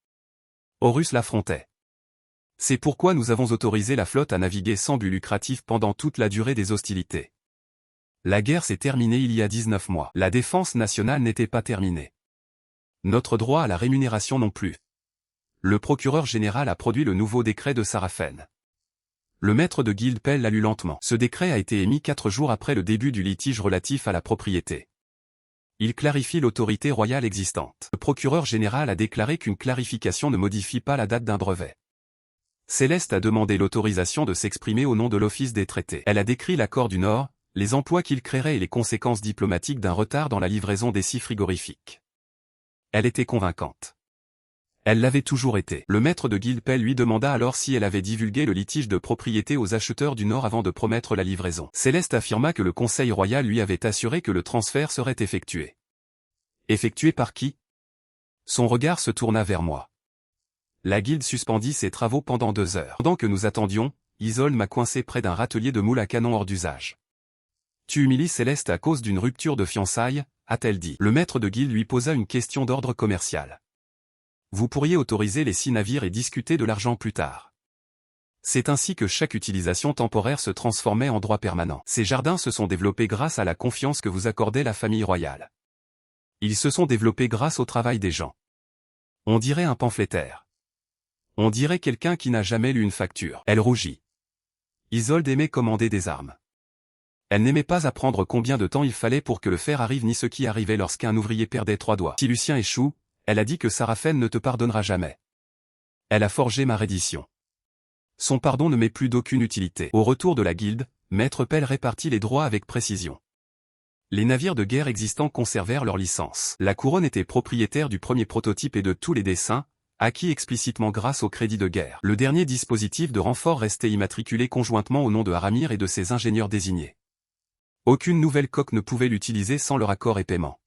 Horus l'affrontait. C'est pourquoi nous avons autorisé la flotte à naviguer sans but lucratif pendant toute la durée des hostilités. La guerre s'est terminée il y a 19 mois. La défense nationale n'était pas terminée. Notre droit à la rémunération non plus. Le procureur général a produit le nouveau décret de Sarafen. Le maître de guilde Pell l'a lu lentement. Ce décret a été émis 4 jours après le début du litige relatif à la propriété. Il clarifie l'autorité royale existante. Le procureur général a déclaré qu'une clarification ne modifie pas la date d'un brevet. Céleste a demandé l'autorisation de s'exprimer au nom de l'Office des traités. Elle a décrit l'accord du Nord, les emplois qu'il créerait et les conséquences diplomatiques d'un retard dans la livraison des scies frigorifiques. Elle était convaincante. Elle l'avait toujours été. Le maître de guilde Pell lui demanda alors si elle avait divulgué le litige de propriété aux acheteurs du Nord avant de promettre la livraison. Céleste affirma que le Conseil royal lui avait assuré que le transfert serait effectué. Effectué par qui? Son regard se tourna vers moi. La guilde suspendit ses travaux pendant 2 heures. Pendant que nous attendions, Isolde m'a coincé près d'un râtelier de moule à canon hors d'usage. Tu humilies Céleste à cause d'une rupture de fiançailles, a-t-elle dit. Le maître de guilde lui posa une question d'ordre commercial. Vous pourriez autoriser les 6 navires et discuter de l'argent plus tard. C'est ainsi que chaque utilisation temporaire se transformait en droit permanent. Ces jardins se sont développés grâce à la confiance que vous accordez la famille royale. Ils se sont développés grâce au travail des gens. On dirait un pamphlétaire. On dirait quelqu'un qui n'a jamais lu une facture. Elle rougit. Isolde aimait commander des armes. Elle n'aimait pas apprendre combien de temps il fallait pour que le fer arrive ni ce qui arrivait lorsqu'un ouvrier perdait 3 doigts. Si Lucien échoue, elle a dit que Sarafen ne te pardonnera jamais. Elle a forgé ma reddition. Son pardon ne m'est plus d'aucune utilité. Au retour de la guilde, Maître Pell répartit les droits avec précision. Les navires de guerre existants conservèrent leur licence. La couronne était propriétaire du premier prototype et de tous les dessins, acquis explicitement grâce au crédit de guerre. Le dernier dispositif de renfort restait immatriculé conjointement au nom de Aramir et de ses ingénieurs désignés. Aucune nouvelle coque ne pouvait l'utiliser sans leur accord et paiement.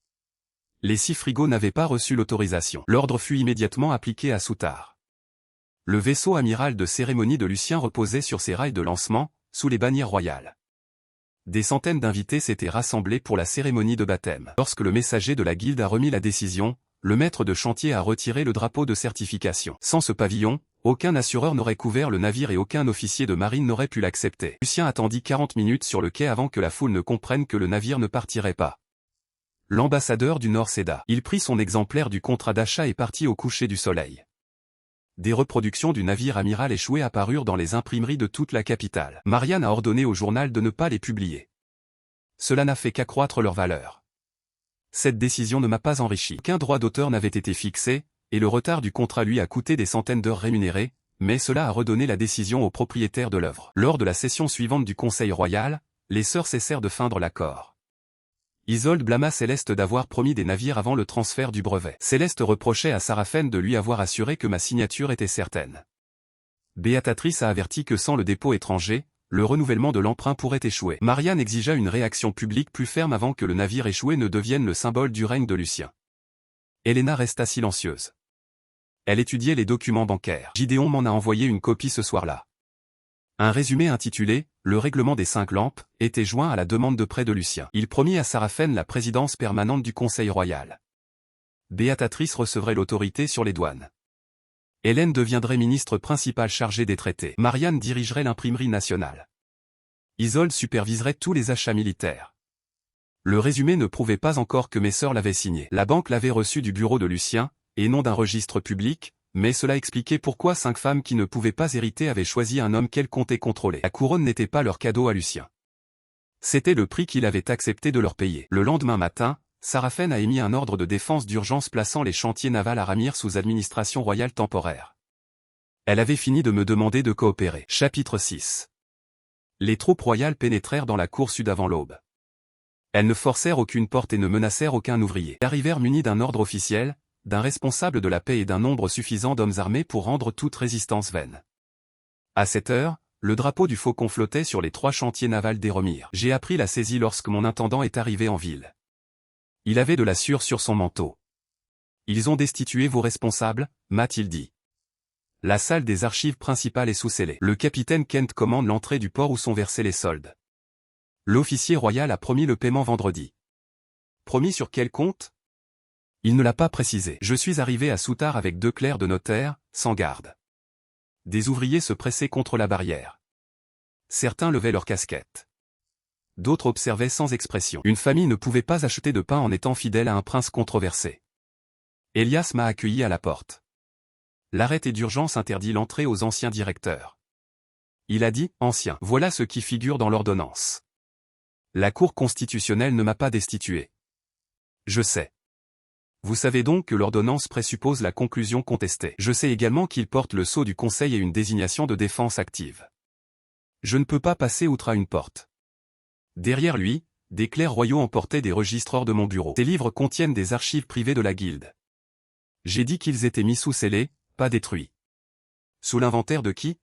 Les 6 frigos n'avaient pas reçu l'autorisation. L'ordre fut immédiatement appliqué à Souttar. Le vaisseau amiral de cérémonie de Lucien reposait sur ses rails de lancement, sous les bannières royales. Des centaines d'invités s'étaient rassemblés pour la cérémonie de baptême. Lorsque le messager de la guilde a remis la décision, le maître de chantier a retiré le drapeau de certification. Sans ce pavillon, aucun assureur n'aurait couvert le navire et aucun officier de marine n'aurait pu l'accepter. Lucien attendit 40 minutes sur le quai avant que la foule ne comprenne que le navire ne partirait pas. l'ambassadeur du Nord céda. Il prit son exemplaire du contrat d'achat et partit au coucher du soleil. Des reproductions du navire amiral échoué apparurent dans les imprimeries de toute la capitale. Marianne a ordonné au journal de ne pas les publier. Cela n'a fait qu'accroître leur valeur. Cette décision ne m'a pas enrichi. Aucun droit d'auteur n'avait été fixé, et le retard du contrat lui a coûté des centaines d'heures rémunérées, mais cela a redonné la décision au propriétaire de l'œuvre. Lors de la session suivante du Conseil royal, les sœurs cessèrent de feindre l'accord. Isolde blâma Céleste d'avoir promis des navires avant le transfert du brevet. Céleste reprochait à Saraphène de lui avoir assuré que ma signature était certaine. Béatatrice a averti que sans le dépôt étranger, le renouvellement de l'emprunt pourrait échouer. Marianne exigea une réaction publique plus ferme avant que le navire échoué ne devienne le symbole du règne de Lucien. Helena resta silencieuse. Elle étudiait les documents bancaires. Gideon m'en a envoyé une copie ce soir-là. Un résumé intitulé « Le règlement des 5 lampes » était joint à la demande de prêt de Lucien. Il promit à Saraphène la présidence permanente du Conseil royal. Béatatrice recevrait l'autorité sur les douanes. Hélène deviendrait ministre principale chargée des traités. Marianne dirigerait l'imprimerie nationale. Isolde superviserait tous les achats militaires. Le résumé ne prouvait pas encore que mes sœurs l'avaient signé. La banque l'avait reçu du bureau de Lucien, et non d'un registre public, mais cela expliquait pourquoi 5 femmes qui ne pouvaient pas hériter avaient choisi un homme qu'elles comptaient contrôler. La couronne n'était pas leur cadeau à Lucien. C'était le prix qu'il avait accepté de leur payer. Le lendemain matin, Saraphène a émis un ordre de défense d'urgence plaçant les chantiers navals à Ramire sous administration royale temporaire. Elle avait fini de me demander de coopérer. Chapitre 6. Les troupes royales pénétrèrent dans la cour sud avant l'aube. Elles ne forcèrent aucune porte et ne menacèrent aucun ouvrier. Elles arrivèrent munis d'un ordre officiel, d'un responsable de la paix et d'un nombre suffisant d'hommes armés pour rendre toute résistance vaine. À cette heure, le drapeau du Faucon flottait sur les 3 chantiers navals d'Héromire. J'ai appris la saisie lorsque mon intendant est arrivé en ville. Il avait de la sueur sur son manteau. Ils ont destitué vos responsables, m'a-t-il dit. La salle des archives principales est sous scellé. Le capitaine Kent commande l'entrée du port où sont versés les soldes. L'officier royal a promis le paiement vendredi. Promis sur quel compte? Il ne l'a pas précisé. Je suis arrivé à Soutard avec 2 clercs de notaire, sans garde. Des ouvriers se pressaient contre la barrière. Certains levaient leurs casquettes. D'autres observaient sans expression. Une famille ne pouvait pas acheter de pain en étant fidèle à un prince controversé. Elias m'a accueilli à la porte. L'arrêté d'urgence interdit l'entrée aux anciens directeurs. Il a dit « anciens ». Voilà ce qui figure dans l'ordonnance. La Cour constitutionnelle ne m'a pas destitué. Je sais. Vous savez donc que l'ordonnance présuppose la conclusion contestée. Je sais également qu'il porte le sceau du Conseil et une désignation de défense active. Je ne peux pas passer outre à une porte. Derrière lui, des clercs royaux emportaient des registres hors de mon bureau. Ces livres contiennent des archives privées de la guilde. J'ai dit qu'ils étaient mis sous scellé, pas détruits. Sous l'inventaire de qui?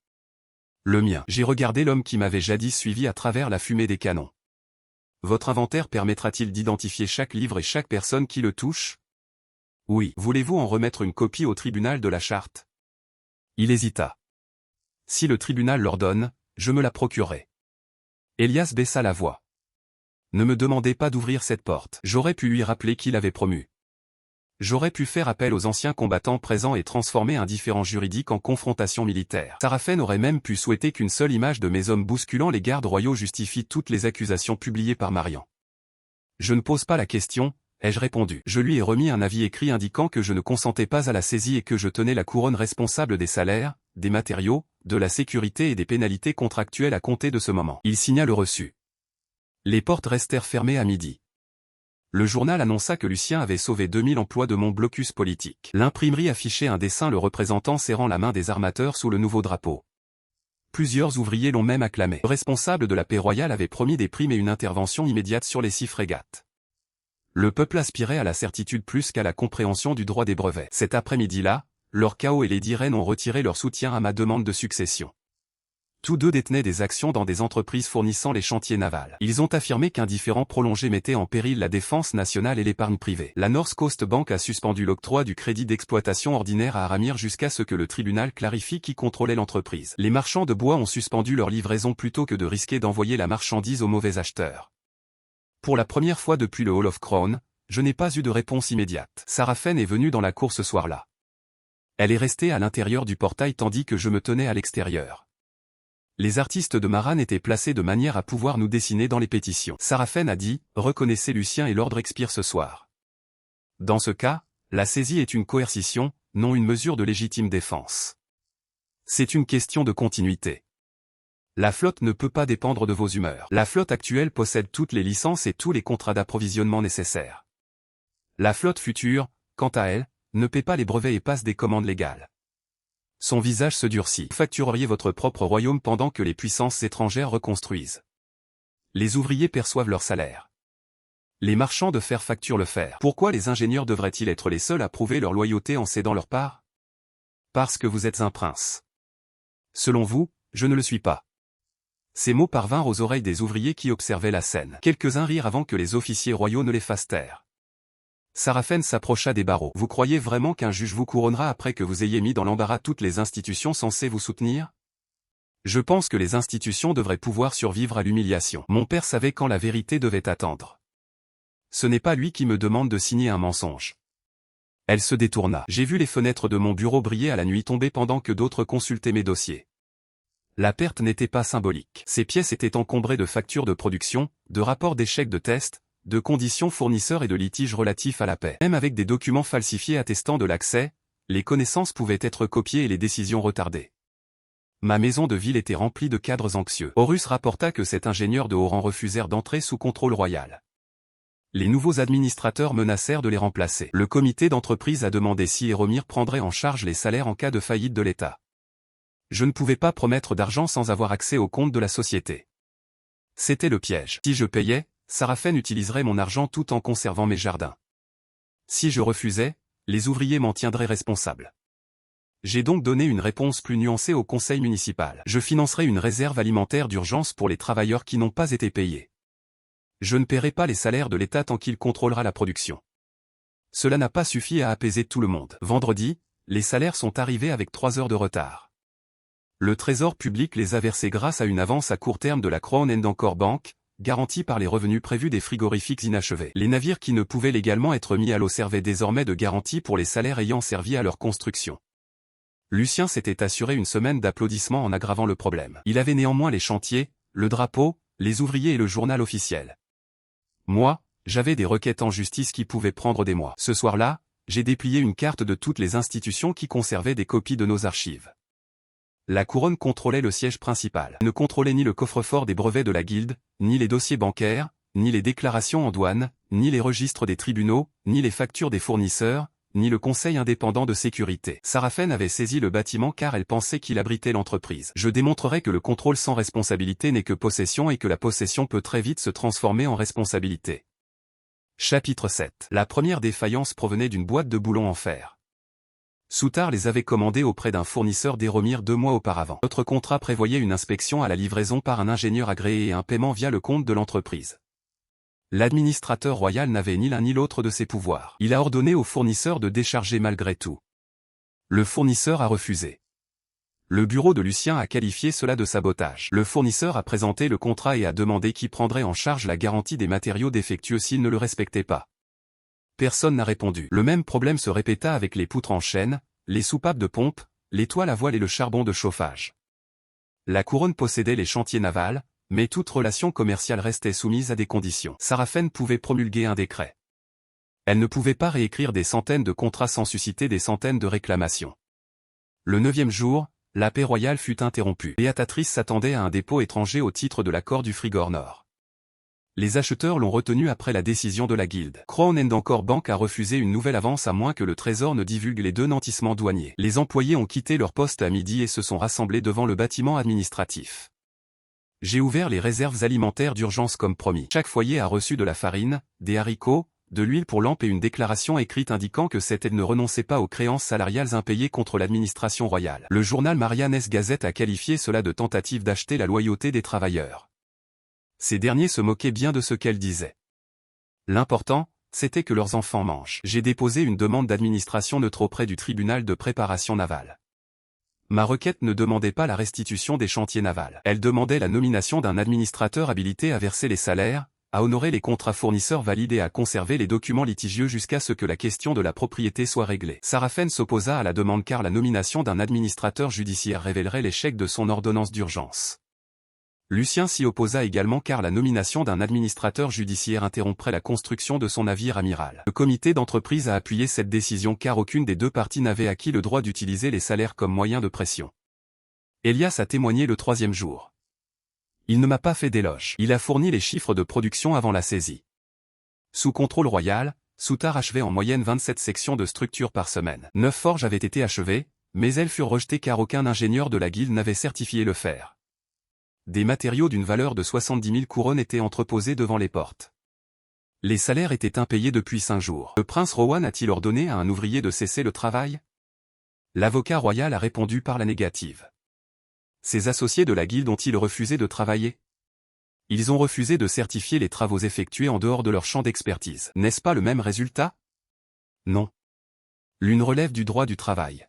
Le mien. J'ai regardé l'homme qui m'avait jadis suivi à travers la fumée des canons. Votre inventaire permettra-t-il d'identifier chaque livre et chaque personne qui le touche? Oui. Voulez-vous en remettre une copie au tribunal de la charte? Il hésita. Si le tribunal l'ordonne, je me la procurerai. Elias baissa la voix. Ne me demandez pas d'ouvrir cette porte. J'aurais pu lui rappeler qui l'avait promu. J'aurais pu faire appel aux anciens combattants présents et transformer un différend juridique en confrontation militaire. Saraphène aurait même pu souhaiter qu'une seule image de mes hommes bousculant les gardes royaux justifie toutes les accusations publiées par Marian. Je ne pose pas la question, ai-je répondu. Je lui ai remis un avis écrit indiquant que je ne consentais pas à la saisie et que je tenais la couronne responsable des salaires, des matériaux, de la sécurité et des pénalités contractuelles à compter de ce moment. Il signa le reçu. Les portes restèrent fermées à midi. Le journal annonça que Lucien avait sauvé 2000 emplois de mon blocus politique. L'imprimerie affichait un dessin le représentant serrant la main des armateurs sous le nouveau drapeau. Plusieurs ouvriers l'ont même acclamé. Le responsable de la paix royale avait promis des primes et une intervention immédiate sur les 6 frégates. Le peuple aspirait à la certitude plus qu'à la compréhension du droit des brevets. Cet après-midi-là, Lord Cao et Lady Reine ont retiré leur soutien à ma demande de succession. Tous deux détenaient des actions dans des entreprises fournissant les chantiers navals. Ils ont affirmé qu'un différend prolongé mettait en péril la défense nationale et l'épargne privée. La North Coast Bank a suspendu l'octroi du crédit d'exploitation ordinaire à Aramir jusqu'à ce que le tribunal clarifie qui contrôlait l'entreprise. Les marchands de bois ont suspendu leur livraison plutôt que de risquer d'envoyer la marchandise aux mauvais acheteurs. Pour la première fois depuis le Hall of Crown, je n'ai pas eu de réponse immédiate. Saraphène est venue dans la cour ce soir-là. Elle est restée à l'intérieur du portail tandis que je me tenais à l'extérieur. Les artistes de Maran étaient placés de manière à pouvoir nous dessiner dans les pétitions. Sarafen a dit, reconnaissez Lucien et l'ordre expire ce soir. Dans ce cas, la saisie est une coercition, non une mesure de légitime défense. C'est une question de continuité. La flotte ne peut pas dépendre de vos humeurs. La flotte actuelle possède toutes les licences et tous les contrats d'approvisionnement nécessaires. La flotte future, quant à elle, ne paie pas les brevets et passe des commandes légales. Son visage se durcit. Vous factureriez votre propre royaume pendant que les puissances étrangères reconstruisent. Les ouvriers perçoivent leur salaire. Les marchands de fer facturent le fer. Pourquoi les ingénieurs devraient-ils être les seuls à prouver leur loyauté en cédant leur part? Parce que vous êtes un prince. Selon vous, je ne le suis pas. Ces mots parvinrent aux oreilles des ouvriers qui observaient la scène. Quelques-uns rirent avant que les officiers royaux ne les fassent taire. Sarafen s'approcha des barreaux. Vous croyez vraiment qu'un juge vous couronnera après que vous ayez mis dans l'embarras toutes les institutions censées vous soutenir? Je pense que les institutions devraient pouvoir survivre à l'humiliation. Mon père savait quand la vérité devait attendre. Ce n'est pas lui qui me demande de signer un mensonge. Elle se détourna. J'ai vu les fenêtres de mon bureau briller à la nuit tombée pendant que d'autres consultaient mes dossiers. La perte n'était pas symbolique. Ces pièces étaient encombrées de factures de production, de rapports d'échecs de tests, de conditions fournisseurs et de litiges relatifs à la paix. Même avec des documents falsifiés attestant de l'accès, les connaissances pouvaient être copiées et les décisions retardées. Ma maison de ville était remplie de cadres anxieux. Horus rapporta que cet ingénieur de haut rang refusèrent d'entrer sous contrôle royal. Les nouveaux administrateurs menacèrent de les remplacer. Le comité d'entreprise a demandé si Éromir prendrait en charge les salaires en cas de faillite de l'État. Je ne pouvais pas promettre d'argent sans avoir accès aux comptes de la société. C'était le piège. Si je payais, Sarafen utiliserait mon argent tout en conservant mes jardins. Si je refusais, les ouvriers m'en tiendraient responsable. J'ai donc donné une réponse plus nuancée au conseil municipal. Je financerai une réserve alimentaire d'urgence pour les travailleurs qui n'ont pas été payés. Je ne paierai pas les salaires de l'État tant qu'il contrôlera la production. Cela n'a pas suffi à apaiser tout le monde. Vendredi, les salaires sont arrivés avec 3 heures de retard. Le Trésor public les a versés grâce à une avance à court terme de la Crown Encore Bank, garantie par les revenus prévus des frigorifiques inachevés. Les navires qui ne pouvaient légalement être mis à l'eau servaient désormais de garantie pour les salaires ayant servi à leur construction. Lucien s'était assuré une semaine d'applaudissements en aggravant le problème. Il avait néanmoins les chantiers, le drapeau, les ouvriers et le journal officiel. Moi, j'avais des requêtes en justice qui pouvaient prendre des mois. Ce soir-là, j'ai déplié une carte de toutes les institutions qui conservaient des copies de nos archives. La couronne contrôlait le siège principal. Elle ne contrôlait ni le coffre-fort des brevets de la guilde, ni les dossiers bancaires, ni les déclarations en douane, ni les registres des tribunaux, ni les factures des fournisseurs, ni le conseil indépendant de sécurité. Sarafen avait saisi le bâtiment car elle pensait qu'il abritait l'entreprise. Je démontrerai que le contrôle sans responsabilité n'est que possession et que la possession peut très vite se transformer en responsabilité. Chapitre 7. La première défaillance provenait d'une boîte de boulons en fer. Soutard les avait commandés auprès d'un fournisseur d'Éromir 2 mois auparavant. Notre contrat prévoyait une inspection à la livraison par un ingénieur agréé et un paiement via le compte de l'entreprise. L'administrateur royal n'avait ni l'un ni l'autre de ses pouvoirs. Il a ordonné au fournisseur de décharger malgré tout. Le fournisseur a refusé. Le bureau de Lucien a qualifié cela de sabotage. Le fournisseur a présenté le contrat et a demandé qui prendrait en charge la garantie des matériaux défectueux s'il ne le respectait pas. Personne n'a répondu. Le même problème se répéta avec les poutres en chêne, les soupapes de pompe, les toiles à voile et le charbon de chauffage. La couronne possédait les chantiers navals, mais toute relation commerciale restait soumise à des conditions. Sarafen pouvait promulguer un décret. Elle ne pouvait pas réécrire des centaines de contrats sans susciter des centaines de réclamations. Le 9e jour, la paix royale fut interrompue. Béatatrice s'attendait à un dépôt étranger au titre de l'accord du Frigor Nord. Les acheteurs l'ont retenu après la décision de la guilde. Crown Encore Bank a refusé une nouvelle avance à moins que le Trésor ne divulgue les 2 nantissements douaniers. Les employés ont quitté leur poste à midi et se sont rassemblés devant le bâtiment administratif. J'ai ouvert les réserves alimentaires d'urgence comme promis. Chaque foyer a reçu de la farine, des haricots, de l'huile pour lampe et une déclaration écrite indiquant que cette aide ne renonçait pas aux créances salariales impayées contre l'administration royale. Le journal Marianne Gazette a qualifié cela de tentative d'acheter la loyauté des travailleurs. Ces derniers se moquaient bien de ce qu'elle disait. L'important, c'était que leurs enfants mangent. J'ai déposé une demande d'administration neutre auprès du tribunal de préparation navale. Ma requête ne demandait pas la restitution des chantiers navals. Elle demandait la nomination d'un administrateur habilité à verser les salaires, à honorer les contrats fournisseurs valides et à conserver les documents litigieux jusqu'à ce que la question de la propriété soit réglée. Sarafen s'opposa à la demande car la nomination d'un administrateur judiciaire révélerait l'échec de son ordonnance d'urgence. Lucien s'y opposa également car la nomination d'un administrateur judiciaire interromprait la construction de son navire amiral. Le comité d'entreprise a appuyé cette décision car aucune des deux parties n'avait acquis le droit d'utiliser les salaires comme moyen de pression. Elias a témoigné le 3e jour. Il ne m'a pas fait d'éloge. Il a fourni les chiffres de production avant la saisie. Sous contrôle royal, Soutard achevait en moyenne 27 sections de structure par semaine. 9 forges avaient été achevées, mais elles furent rejetées car aucun ingénieur de la guilde n'avait certifié le fer. Des matériaux d'une valeur de 70 000 couronnes étaient entreposés devant les portes. Les salaires étaient impayés depuis 5 jours. Le prince Rowan a-t-il ordonné à un ouvrier de cesser le travail? L'avocat royal a répondu par la négative. Ses associés de la guilde ont-ils refusé de travailler? Ils ont refusé de certifier les travaux effectués en dehors de leur champ d'expertise. N'est-ce pas le même résultat? Non. L'une relève du droit du travail.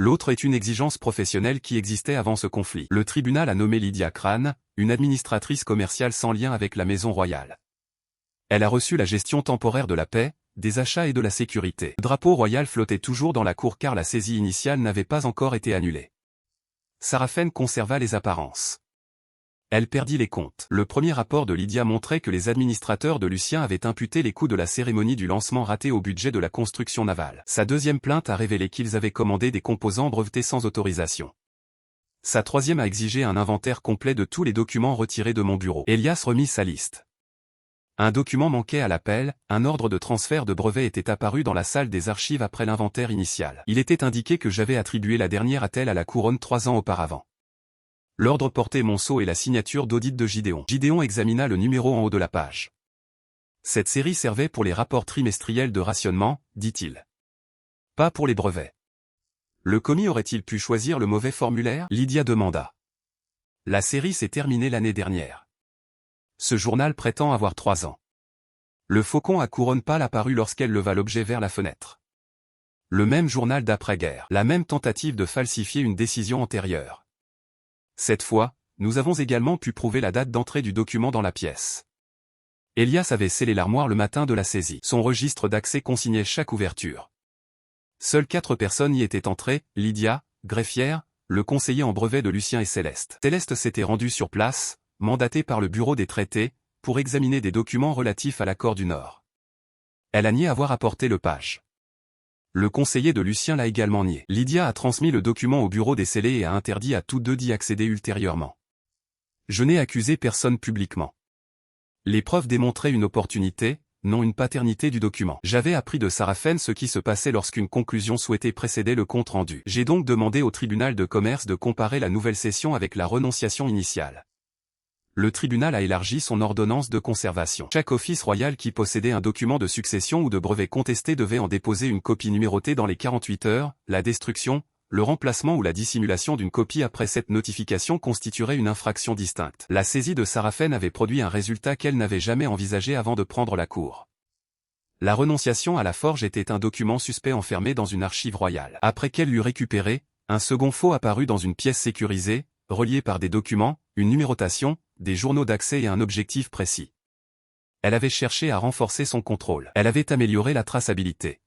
L'autre est une exigence professionnelle qui existait avant ce conflit. Le tribunal a nommé Lydia Crane, une administratrice commerciale sans lien avec la maison royale. Elle a reçu la gestion temporaire de la paix, des achats et de la sécurité. Le drapeau royal flottait toujours dans la cour car la saisie initiale n'avait pas encore été annulée. Sarafen conserva les apparences. Elle perdit les comptes. Le premier rapport de Lydia montrait que les administrateurs de Lucien avaient imputé les coûts de la cérémonie du lancement raté au budget de la construction navale. Sa deuxième plainte a révélé qu'ils avaient commandé des composants brevetés sans autorisation. Sa troisième a exigé un inventaire complet de tous les documents retirés de mon bureau. Elias remit sa liste. Un document manquait à l'appel, un ordre de transfert de brevet était apparu dans la salle des archives après l'inventaire initial. Il était indiqué que j'avais attribué la dernière attelle à la couronne 3 ans auparavant. L'ordre portait mon sceau et la signature d'audit de Gideon. Gideon examina le numéro en haut de la page. Cette série servait pour les rapports trimestriels de rationnement, dit-il. Pas pour les brevets. Le commis aurait-il pu choisir le mauvais formulaire? Lydia demanda. La série s'est terminée l'année dernière. Ce journal prétend avoir 3 ans. Le faucon à couronne pâle apparut lorsqu'elle leva l'objet vers la fenêtre. Le même journal d'après-guerre. La même tentative de falsifier une décision antérieure. Cette fois, nous avons également pu prouver la date d'entrée du document dans la pièce. Elias avait scellé l'armoire le matin de la saisie. Son registre d'accès consignait chaque ouverture. Seules 4 personnes y étaient entrées, Lydia, greffière, le conseiller en brevet de Lucien et Céleste. Céleste s'était rendue sur place, mandatée par le bureau des traités, pour examiner des documents relatifs à l'accord du Nord. Elle a nié avoir apporté le page. Le conseiller de Lucien l'a également nié. Lydia a transmis le document au bureau des scellés et a interdit à tous deux d'y accéder ultérieurement. Je n'ai accusé personne publiquement. Les preuves démontraient une opportunité, non une paternité du document. J'avais appris de Sarafen ce qui se passait lorsqu'une conclusion souhaitée précédait le compte-rendu. J'ai donc demandé au tribunal de commerce de comparer la nouvelle session avec la renonciation initiale. Le tribunal a élargi son ordonnance de conservation. Chaque office royal qui possédait un document de succession ou de brevet contesté devait en déposer une copie numérotée dans les 48 heures. La destruction, le remplacement ou la dissimulation d'une copie après cette notification constituerait une infraction distincte. La saisie de Sarafen avait produit un résultat qu'elle n'avait jamais envisagé avant de prendre la cour. La renonciation à la forge était un document suspect enfermé dans une archive royale. Après qu'elle l'eut récupéré, un second faux apparut dans une pièce sécurisée, reliée par des documents, une numérotation, des journaux d'accès et un objectif précis. Elle avait cherché à renforcer son contrôle. Elle avait amélioré la traçabilité.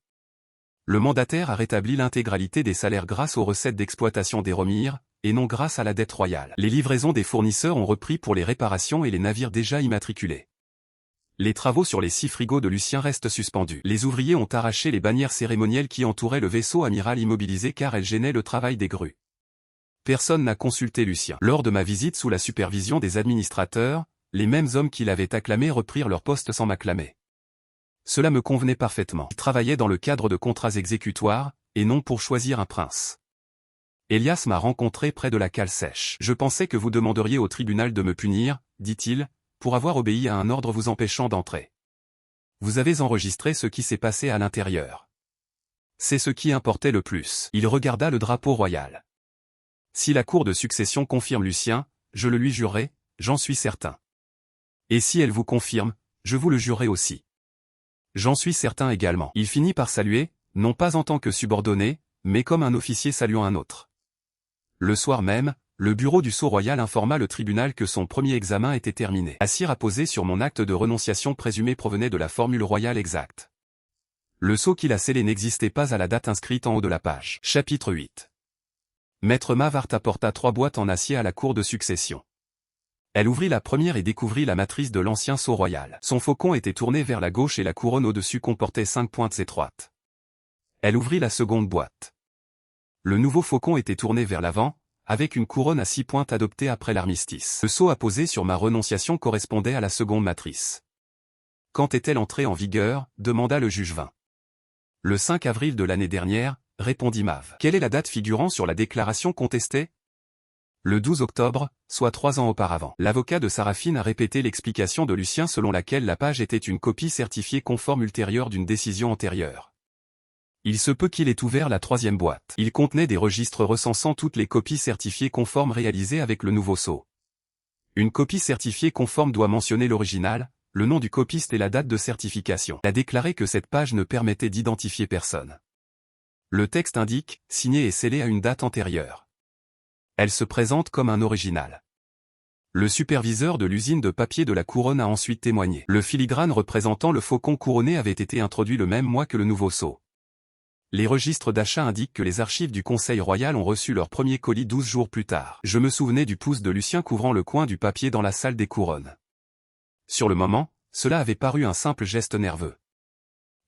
Le mandataire a rétabli l'intégralité des salaires grâce aux recettes d'exploitation des Romires, et non grâce à la dette royale. Les livraisons des fournisseurs ont repris pour les réparations et les navires déjà immatriculés. Les travaux sur les 6 frigos de Lucien restent suspendus. Les ouvriers ont arraché les bannières cérémonielles qui entouraient le vaisseau amiral immobilisé car elles gênaient le travail des grues. Personne n'a consulté Lucien. Lors de ma visite sous la supervision des administrateurs, les mêmes hommes qui l'avaient acclamé reprirent leur poste sans m'acclamer. Cela me convenait parfaitement. Ils travaillaient dans le cadre de contrats exécutoires, et non pour choisir un prince. Elias m'a rencontré près de la cale sèche. Je pensais que vous demanderiez au tribunal de me punir, dit-il, pour avoir obéi à un ordre vous empêchant d'entrer. Vous avez enregistré ce qui s'est passé à l'intérieur. C'est ce qui importait le plus. Il regarda le drapeau royal. Si la cour de succession confirme Lucien, je le lui jurerai, j'en suis certain. Et si elle vous confirme, je vous le jurerai aussi. J'en suis certain également. Il finit par saluer, non pas en tant que subordonné, mais comme un officier saluant un autre. Le soir même, le bureau du sceau royal informa le tribunal que son premier examen était terminé. La cire apposée sur mon acte de renonciation présumé provenait de la formule royale exacte. Le sceau qu'il a scellé n'existait pas à la date inscrite en haut de la page. Chapitre 8. Maître Mavart apporta 3 boîtes en acier à la cour de succession. Elle ouvrit la première et découvrit la matrice de l'ancien sceau royal. Son faucon était tourné vers la gauche et la couronne au-dessus comportait 5 pointes étroites. Elle ouvrit la seconde boîte. Le nouveau faucon était tourné vers l'avant, avec une couronne à 6 pointes adoptée après l'armistice. Le sceau apposé sur ma renonciation correspondait à la seconde matrice. Quand est-elle entrée en vigueur, demanda le juge 20. Le 5 avril de l'année dernière, répondit Mav. Quelle est la date figurant sur la déclaration contestée? Le 12 octobre, soit 3 ans auparavant. L'avocat de Sarafine a répété l'explication de Lucien selon laquelle la page était une copie certifiée conforme ultérieure d'une décision antérieure. Il se peut qu'il ait ouvert la troisième boîte. Il contenait des registres recensant toutes les copies certifiées conformes réalisées avec le nouveau sceau. Une copie certifiée conforme doit mentionner l'original, le nom du copiste et la date de certification. Il a déclaré que cette page ne permettait d'identifier personne. Le texte indique, signé et scellé à une date antérieure. Elle se présente comme un original. Le superviseur de l'usine de papier de la Couronne a ensuite témoigné. Le filigrane représentant le faucon couronné avait été introduit le même mois que le nouveau sceau. Les registres d'achat indiquent que les archives du Conseil royal ont reçu leur premier colis 12 jours plus tard. Je me souvenais du pouce de Lucien couvrant le coin du papier dans la salle des couronnes. Sur le moment, cela avait paru un simple geste nerveux.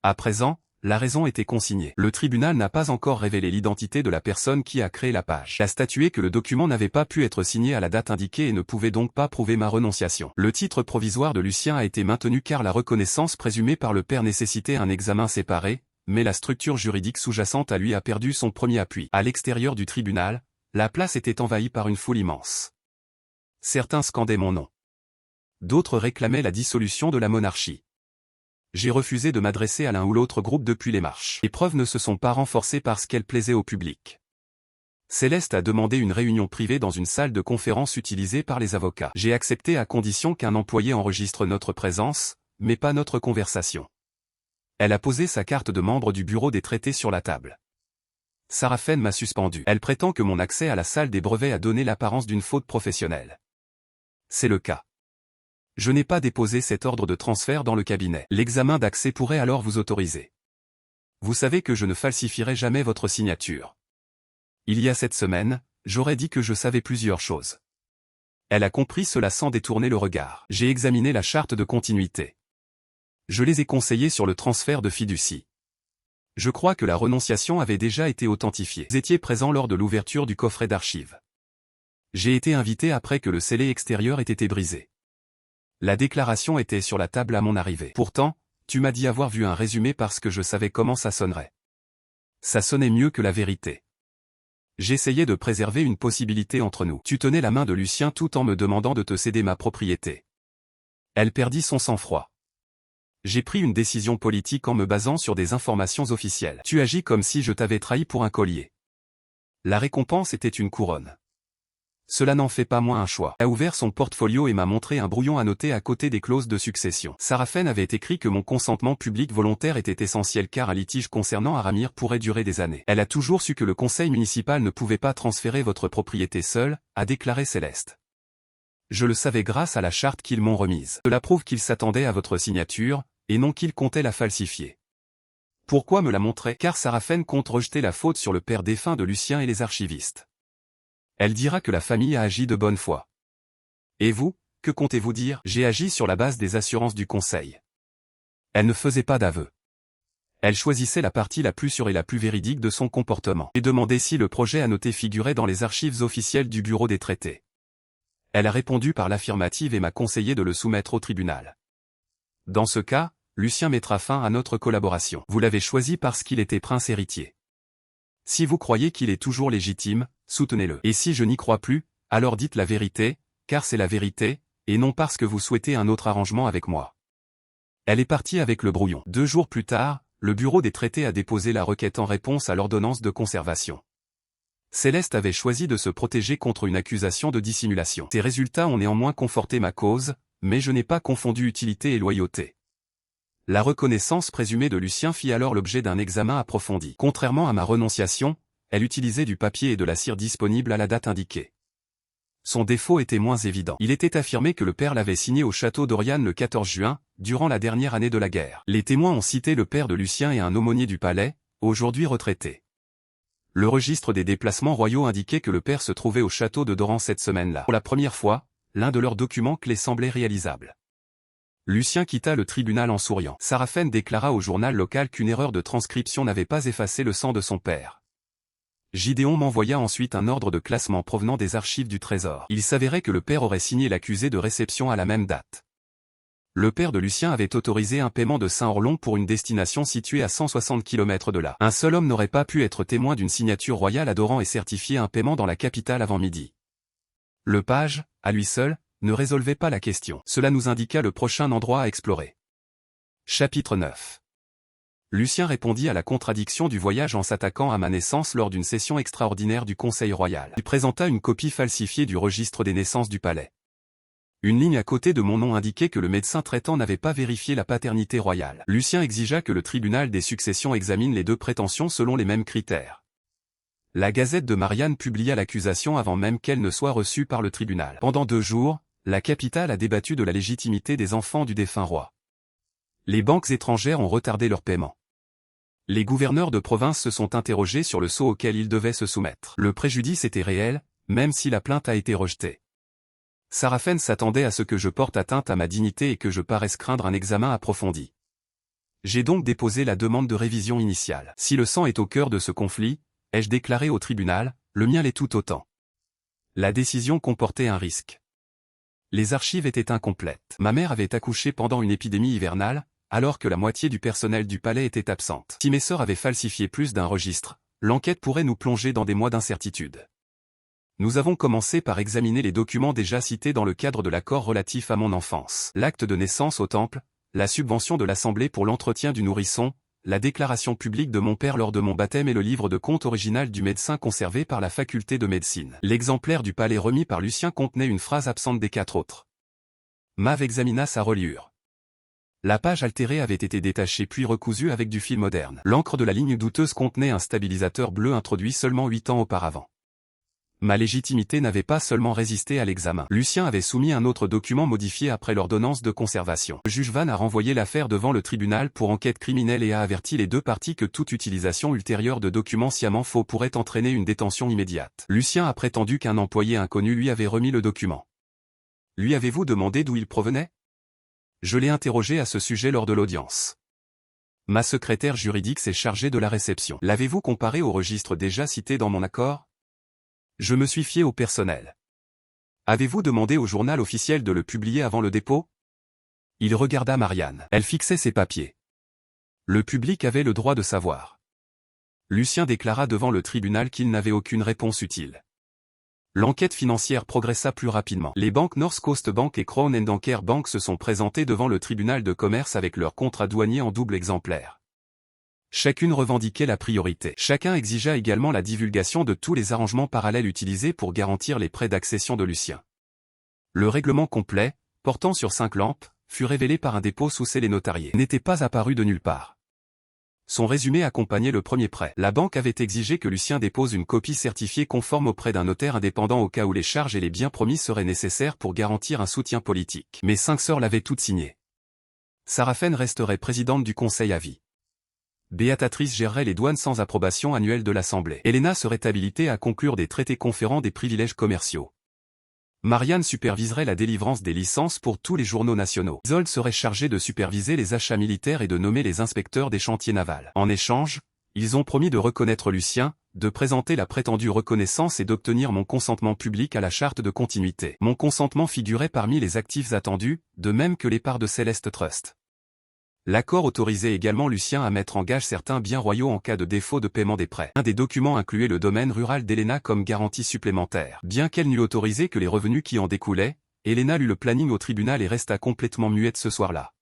À présent, la raison était consignée. Le tribunal n'a pas encore révélé l'identité de la personne qui a créé la page. Il a statué que le document n'avait pas pu être signé à la date indiquée et ne pouvait donc pas prouver ma renonciation. Le titre provisoire de Lucien a été maintenu car la reconnaissance présumée par le père nécessitait un examen séparé, mais la structure juridique sous-jacente à lui a perdu son premier appui. À l'extérieur du tribunal, la place était envahie par une foule immense. Certains scandaient mon nom. D'autres réclamaient la dissolution de la monarchie. J'ai refusé de m'adresser à l'un ou l'autre groupe depuis les marches. Les preuves ne se sont pas renforcées parce qu'elles plaisaient au public. Céleste a demandé une réunion privée dans une salle de conférence utilisée par les avocats. J'ai accepté à condition qu'un employé enregistre notre présence, mais pas notre conversation. Elle a posé sa carte de membre du bureau des traités sur la table. Sarafine m'a suspendu. Elle prétend que mon accès à la salle des brevets a donné l'apparence d'une faute professionnelle. C'est le cas. Je n'ai pas déposé cet ordre de transfert dans le cabinet. L'examen d'accès pourrait alors vous autoriser. Vous savez que je ne falsifierai jamais votre signature. Il y a 7 semaines, j'aurais dit que je savais plusieurs choses. Elle a compris cela sans détourner le regard. J'ai examiné la charte de continuité. Je les ai conseillés sur le transfert de fiducie. Je crois que la renonciation avait déjà été authentifiée. Vous étiez présent lors de l'ouverture du coffret d'archives. J'ai été invité après que le scellé extérieur ait été brisé. La déclaration était sur la table à mon arrivée. Pourtant, tu m'as dit avoir vu un résumé parce que je savais comment ça sonnerait. Ça sonnait mieux que la vérité. J'essayais de préserver une possibilité entre nous. Tu tenais la main de Lucien tout en me demandant de te céder ma propriété. Elle perdit son sang-froid. J'ai pris une décision politique en me basant sur des informations officielles. Tu agis comme si je t'avais trahi pour un collier. La récompense était une couronne. Cela n'en fait pas moins un choix. Elle a ouvert son portfolio et m'a montré un brouillon annoté à côté des clauses de succession. Sarafine avait écrit que mon consentement public volontaire était essentiel car un litige concernant Aramir pourrait durer des années. Elle a toujours su que le conseil municipal ne pouvait pas transférer votre propriété seule, a déclaré Céleste. Je le savais grâce à la charte qu'ils m'ont remise. Cela prouve qu'ils s'attendaient à votre signature, et non qu'ils comptaient la falsifier. Pourquoi me la montrer? Car Sarafine compte rejeter la faute sur le père défunt de Lucien et les archivistes. Elle dira que la famille a agi de bonne foi. Et vous, que comptez-vous dire? J'ai agi sur la base des assurances du conseil. Elle ne faisait pas d'aveu. Elle choisissait la partie la plus sûre et la plus véridique de son comportement. J'ai demandé si le projet annoté figurait dans les archives officielles du bureau des traités. Elle a répondu par l'affirmative et m'a conseillé de le soumettre au tribunal. Dans ce cas, Lucien mettra fin à notre collaboration. Vous l'avez choisi parce qu'il était prince héritier. Si vous croyez qu'il est toujours légitime, soutenez-le. Et si je n'y crois plus, alors dites la vérité, car c'est la vérité, et non parce que vous souhaitez un autre arrangement avec moi. Elle est partie avec le brouillon. 2 jours plus tard, le bureau des traités a déposé la requête en réponse à l'ordonnance de conservation. Céleste avait choisi de se protéger contre une accusation de dissimulation. Ces résultats ont néanmoins conforté ma cause, mais je n'ai pas confondu utilité et loyauté. La reconnaissance présumée de Lucien fit alors l'objet d'un examen approfondi. Contrairement à ma renonciation, elle utilisait du papier et de la cire disponible à la date indiquée. Son défaut était moins évident. Il était affirmé que le père l'avait signé au château d'Oriane le 14 juin, durant la dernière année de la guerre. Les témoins ont cité le père de Lucien et un aumônier du palais, aujourd'hui retraité. Le registre des déplacements royaux indiquait que le père se trouvait au château de Doran cette semaine-là. Pour la première fois, l'un de leurs documents clés semblait réalisable. Lucien quitta le tribunal en souriant. Sarafen déclara au journal local qu'une erreur de transcription n'avait pas effacé le sang de son père. Gideon m'envoya ensuite un ordre de classement provenant des archives du Trésor. Il s'avérait que le père aurait signé l'accusé de réception à la même date. Le père de Lucien avait autorisé un paiement de Saint-Orlon pour une destination située à 160 km de là. Un seul homme n'aurait pas pu être témoin d'une signature royale adorant et certifier un paiement dans la capitale avant midi. Le page, à lui seul, ne résolvait pas la question. Cela nous indiqua le prochain endroit à explorer. Chapitre 9. Lucien répondit à la contradiction du voyage en s'attaquant à ma naissance lors d'une session extraordinaire du Conseil royal. Il présenta une copie falsifiée du registre des naissances du palais. Une ligne à côté de mon nom indiquait que le médecin traitant n'avait pas vérifié la paternité royale. Lucien exigea que le tribunal des successions examine les deux prétentions selon les mêmes critères. La Gazette de Marianne publia l'accusation avant même qu'elle ne soit reçue par le tribunal. Pendant 2 jours, la capitale a débattu de la légitimité des enfants du défunt roi. Les banques étrangères ont retardé leur paiement. Les gouverneurs de province se sont interrogés sur le sceau auquel ils devaient se soumettre. Le préjudice était réel, même si la plainte a été rejetée. Sarafen s'attendait à ce que je porte atteinte à ma dignité et que je paraisse craindre un examen approfondi. J'ai donc déposé la demande de révision initiale. Si le sang est au cœur de ce conflit, ai-je déclaré au tribunal, le mien l'est tout autant. La décision comportait un risque. Les archives étaient incomplètes. Ma mère avait accouché pendant une épidémie hivernale, alors que la moitié du personnel du palais était absente. Si mes sœurs avaient falsifié plus d'un registre, l'enquête pourrait nous plonger dans des mois d'incertitude. Nous avons commencé par examiner les documents déjà cités dans le cadre de l'accord relatif à mon enfance. L'acte de naissance au temple, la subvention de l'Assemblée pour l'entretien du nourrisson, la déclaration publique de mon père lors de mon baptême et le livre de compte original du médecin conservé par la faculté de médecine. L'exemplaire du palais remis par Lucien contenait une phrase absente des 4 autres. Mav examina sa reliure. La page altérée avait été détachée puis recousue avec du fil moderne. L'encre de la ligne douteuse contenait un stabilisateur bleu introduit seulement 8 ans auparavant. Ma légitimité n'avait pas seulement résisté à l'examen. Lucien avait soumis un autre document modifié après l'ordonnance de conservation. Le juge Van a renvoyé l'affaire devant le tribunal pour enquête criminelle et a averti les deux parties que toute utilisation ultérieure de documents sciemment faux pourrait entraîner une détention immédiate. Lucien a prétendu qu'un employé inconnu lui avait remis le document. Lui avez-vous demandé d'où il provenait? Je l'ai interrogé à ce sujet lors de l'audience. Ma secrétaire juridique s'est chargée de la réception. L'avez-vous comparé au registre déjà cité dans mon accord? Je me suis fié au personnel. Avez-vous demandé au journal officiel de le publier avant le dépôt? Il regarda Marianne. Elle fixait ses papiers. Le public avait le droit de savoir. Lucien déclara devant le tribunal qu'il n'avait aucune réponse utile. L'enquête financière progressa plus rapidement. Les banques North Coast Bank et Crown & Anker Bank se sont présentées devant le tribunal de commerce avec leurs contrats douaniers en double exemplaire. Chacune revendiquait la priorité. Chacun exigea également la divulgation de tous les arrangements parallèles utilisés pour garantir les prêts d'accession de Lucien. Le règlement complet, portant sur 5 lampes, fut révélé par un dépôt sous scellé notarié. N'était pas apparu de nulle part. Son résumé accompagnait le premier prêt. La banque avait exigé que Lucien dépose une copie certifiée conforme auprès d'un notaire indépendant au cas où les charges et les biens promis seraient nécessaires pour garantir un soutien politique. Mes 5 sœurs l'avaient toutes signé. Sarafen resterait présidente du conseil à vie. Béatatrice gérerait les douanes sans approbation annuelle de l'Assemblée. Helena serait habilitée à conclure des traités conférant des privilèges commerciaux. Marianne superviserait la délivrance des licences pour tous les journaux nationaux. Isolde serait chargée de superviser les achats militaires et de nommer les inspecteurs des chantiers navals. En échange, ils ont promis de reconnaître Lucien, de présenter la prétendue reconnaissance et d'obtenir mon consentement public à la charte de continuité. Mon consentement figurait parmi les actifs attendus, de même que les parts de Céleste Trust. L'accord autorisait également Lucien à mettre en gage certains biens royaux en cas de défaut de paiement des prêts. Un des documents incluait le domaine rural d'Helena comme garantie supplémentaire. Bien qu'elle n'eût autorisé que les revenus qui en découlaient, Helena lut le planning au tribunal et resta complètement muette ce soir-là.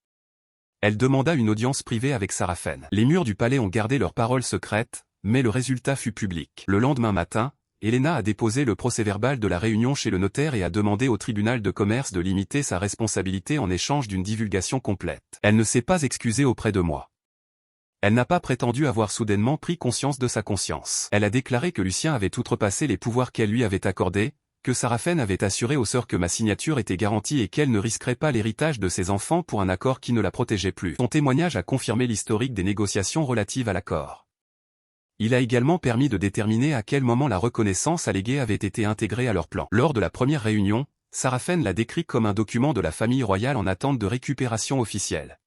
Elle demanda une audience privée avec Sarafen. Les murs du palais ont gardé leurs paroles secrètes, mais le résultat fut public. Le lendemain matin, Helena a déposé le procès-verbal de la réunion chez le notaire et a demandé au tribunal de commerce de limiter sa responsabilité en échange d'une divulgation complète. Elle ne s'est pas excusée auprès de moi. Elle n'a pas prétendu avoir soudainement pris conscience de sa conscience. Elle a déclaré que Lucien avait outrepassé les pouvoirs qu'elle lui avait accordés, que Sarafen avait assuré aux sœurs que ma signature était garantie et qu'elle ne risquerait pas l'héritage de ses enfants pour un accord qui ne la protégeait plus. Son témoignage a confirmé l'historique des négociations relatives à l'accord. Il a également permis de déterminer à quel moment la reconnaissance alléguée avait été intégrée à leur plan. Lors de la première réunion, Sarafen l'a décrit comme un document de la famille royale en attente de récupération officielle.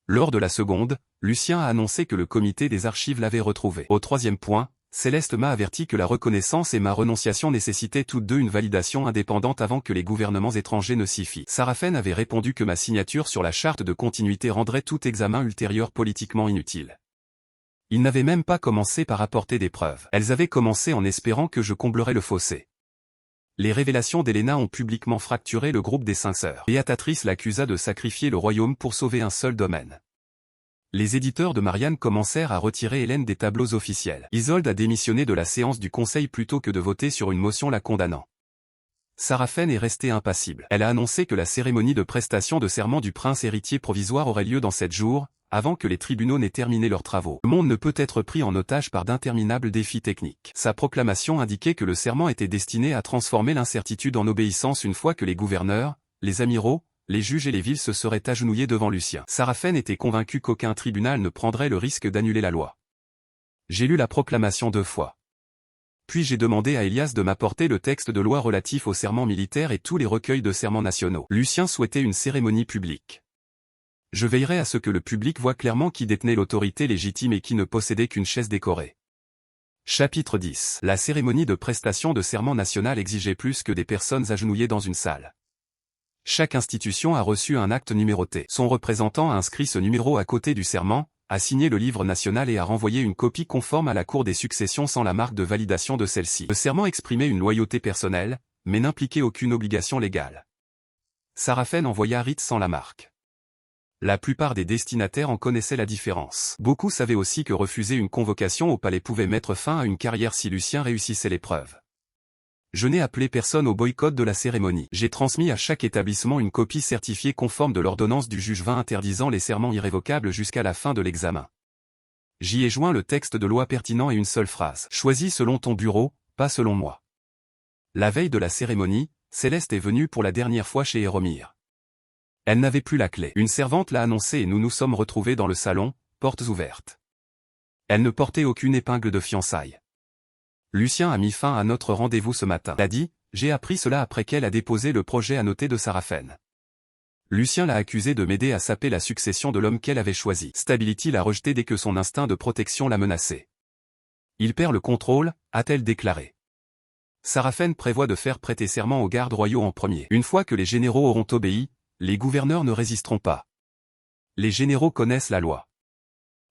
Lors de la seconde, Lucien a annoncé que le comité des archives l'avait retrouvé. Au troisième point, Céleste m'a averti que la reconnaissance et ma renonciation nécessitaient toutes deux une validation indépendante avant que les gouvernements étrangers ne s'y fient. Sarafen avait répondu que ma signature sur la charte de continuité rendrait tout examen ultérieur politiquement inutile. Il n'avait même pas commencé par apporter des preuves. Elles avaient commencé en espérant que je comblerais le fossé. Les révélations d'Helena ont publiquement fracturé le groupe des 5 sœurs. Béatrice l'accusa de sacrifier le royaume pour sauver un seul domaine. Les éditeurs de Marianne commencèrent à retirer Hélène des tableaux officiels. Isolde a démissionné de la séance du conseil plutôt que de voter sur une motion la condamnant. Sarafen est restée impassible. Elle a annoncé que la cérémonie de prestation de serment du prince héritier provisoire aurait lieu dans 7 jours, avant que les tribunaux n'aient terminé leurs travaux. Le monde ne peut être pris en otage par d'interminables défis techniques. Sa proclamation indiquait que le serment était destiné à transformer l'incertitude en obéissance une fois que les gouverneurs, les amiraux, les juges et les villes se seraient agenouillés devant Lucien. Sarafen était convaincu qu'aucun tribunal ne prendrait le risque d'annuler la loi. J'ai lu la proclamation 2 fois. Puis j'ai demandé à Elias de m'apporter le texte de loi relatif au serment militaire et tous les recueils de serments nationaux. Lucien souhaitait une cérémonie publique. Je veillerai à ce que le public voie clairement qui détenait l'autorité légitime et qui ne possédait qu'une chaise décorée. Chapitre 10. La cérémonie de prestation de serment national exigeait plus que des personnes agenouillées dans une salle. Chaque institution a reçu un acte numéroté. Son représentant a inscrit ce numéro à côté du serment, a signé le livre national et a renvoyé une copie conforme à la Cour des successions sans la marque de validation de celle-ci. Le serment exprimait une loyauté personnelle, mais n'impliquait aucune obligation légale. Sarafen envoya Rite sans la marque. La plupart des destinataires en connaissaient la différence. Beaucoup savaient aussi que refuser une convocation au palais pouvait mettre fin à une carrière si Lucien réussissait l'épreuve. Je n'ai appelé personne au boycott de la cérémonie. J'ai transmis à chaque établissement une copie certifiée conforme de l'ordonnance du juge 20 interdisant les serments irrévocables jusqu'à la fin de l'examen. J'y ai joint le texte de loi pertinent et une seule phrase. Choisis selon ton bureau, pas selon moi. La veille de la cérémonie, Céleste est venue pour la dernière fois chez Héromire. Elle n'avait plus la clé. Une servante l'a annoncé et nous nous sommes retrouvés dans le salon, portes ouvertes. Elle ne portait aucune épingle de fiançailles. Lucien a mis fin à notre rendez-vous ce matin. L'a dit, j'ai appris cela après qu'elle a déposé le projet annoté de Sarafen. Lucien l'a accusé de m'aider à saper la succession de l'homme qu'elle avait choisi. Stability l'a rejeté dès que son instinct de protection l'a menacé. Il perd le contrôle, a-t-elle déclaré. Sarafen prévoit de faire prêter serment aux gardes royaux en premier. Une fois que les généraux auront obéi, les gouverneurs ne résisteront pas. Les généraux connaissent la loi.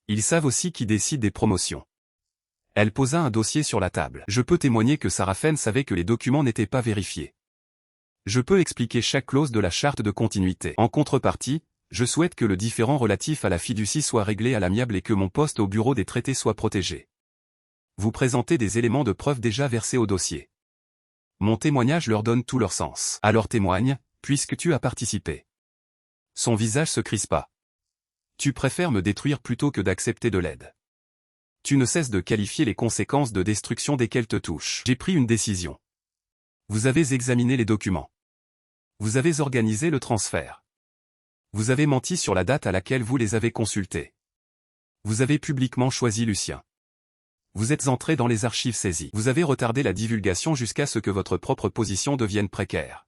Ils savent aussi qui décide des promotions. Elle posa un dossier sur la table. Je peux témoigner que Sarafen savait que les documents n'étaient pas vérifiés. Je peux expliquer chaque clause de la charte de continuité. En contrepartie, je souhaite que le différend relatif à la fiducie soit réglé à l'amiable et que mon poste au bureau des traités soit protégé. Vous présentez des éléments de preuve déjà versés au dossier. Mon témoignage leur donne tout leur sens. Alors témoigne, puisque tu as participé. Son visage se crispa. Tu préfères me détruire plutôt que d'accepter de l'aide. Tu ne cesses de qualifier les conséquences de destruction desquelles te touchent. J'ai pris une décision. Vous avez examiné les documents. Vous avez organisé le transfert. Vous avez menti sur la date à laquelle vous les avez consultés. Vous avez publiquement choisi Lucien. Vous êtes entré dans les archives saisies. Vous avez retardé la divulgation jusqu'à ce que votre propre position devienne précaire.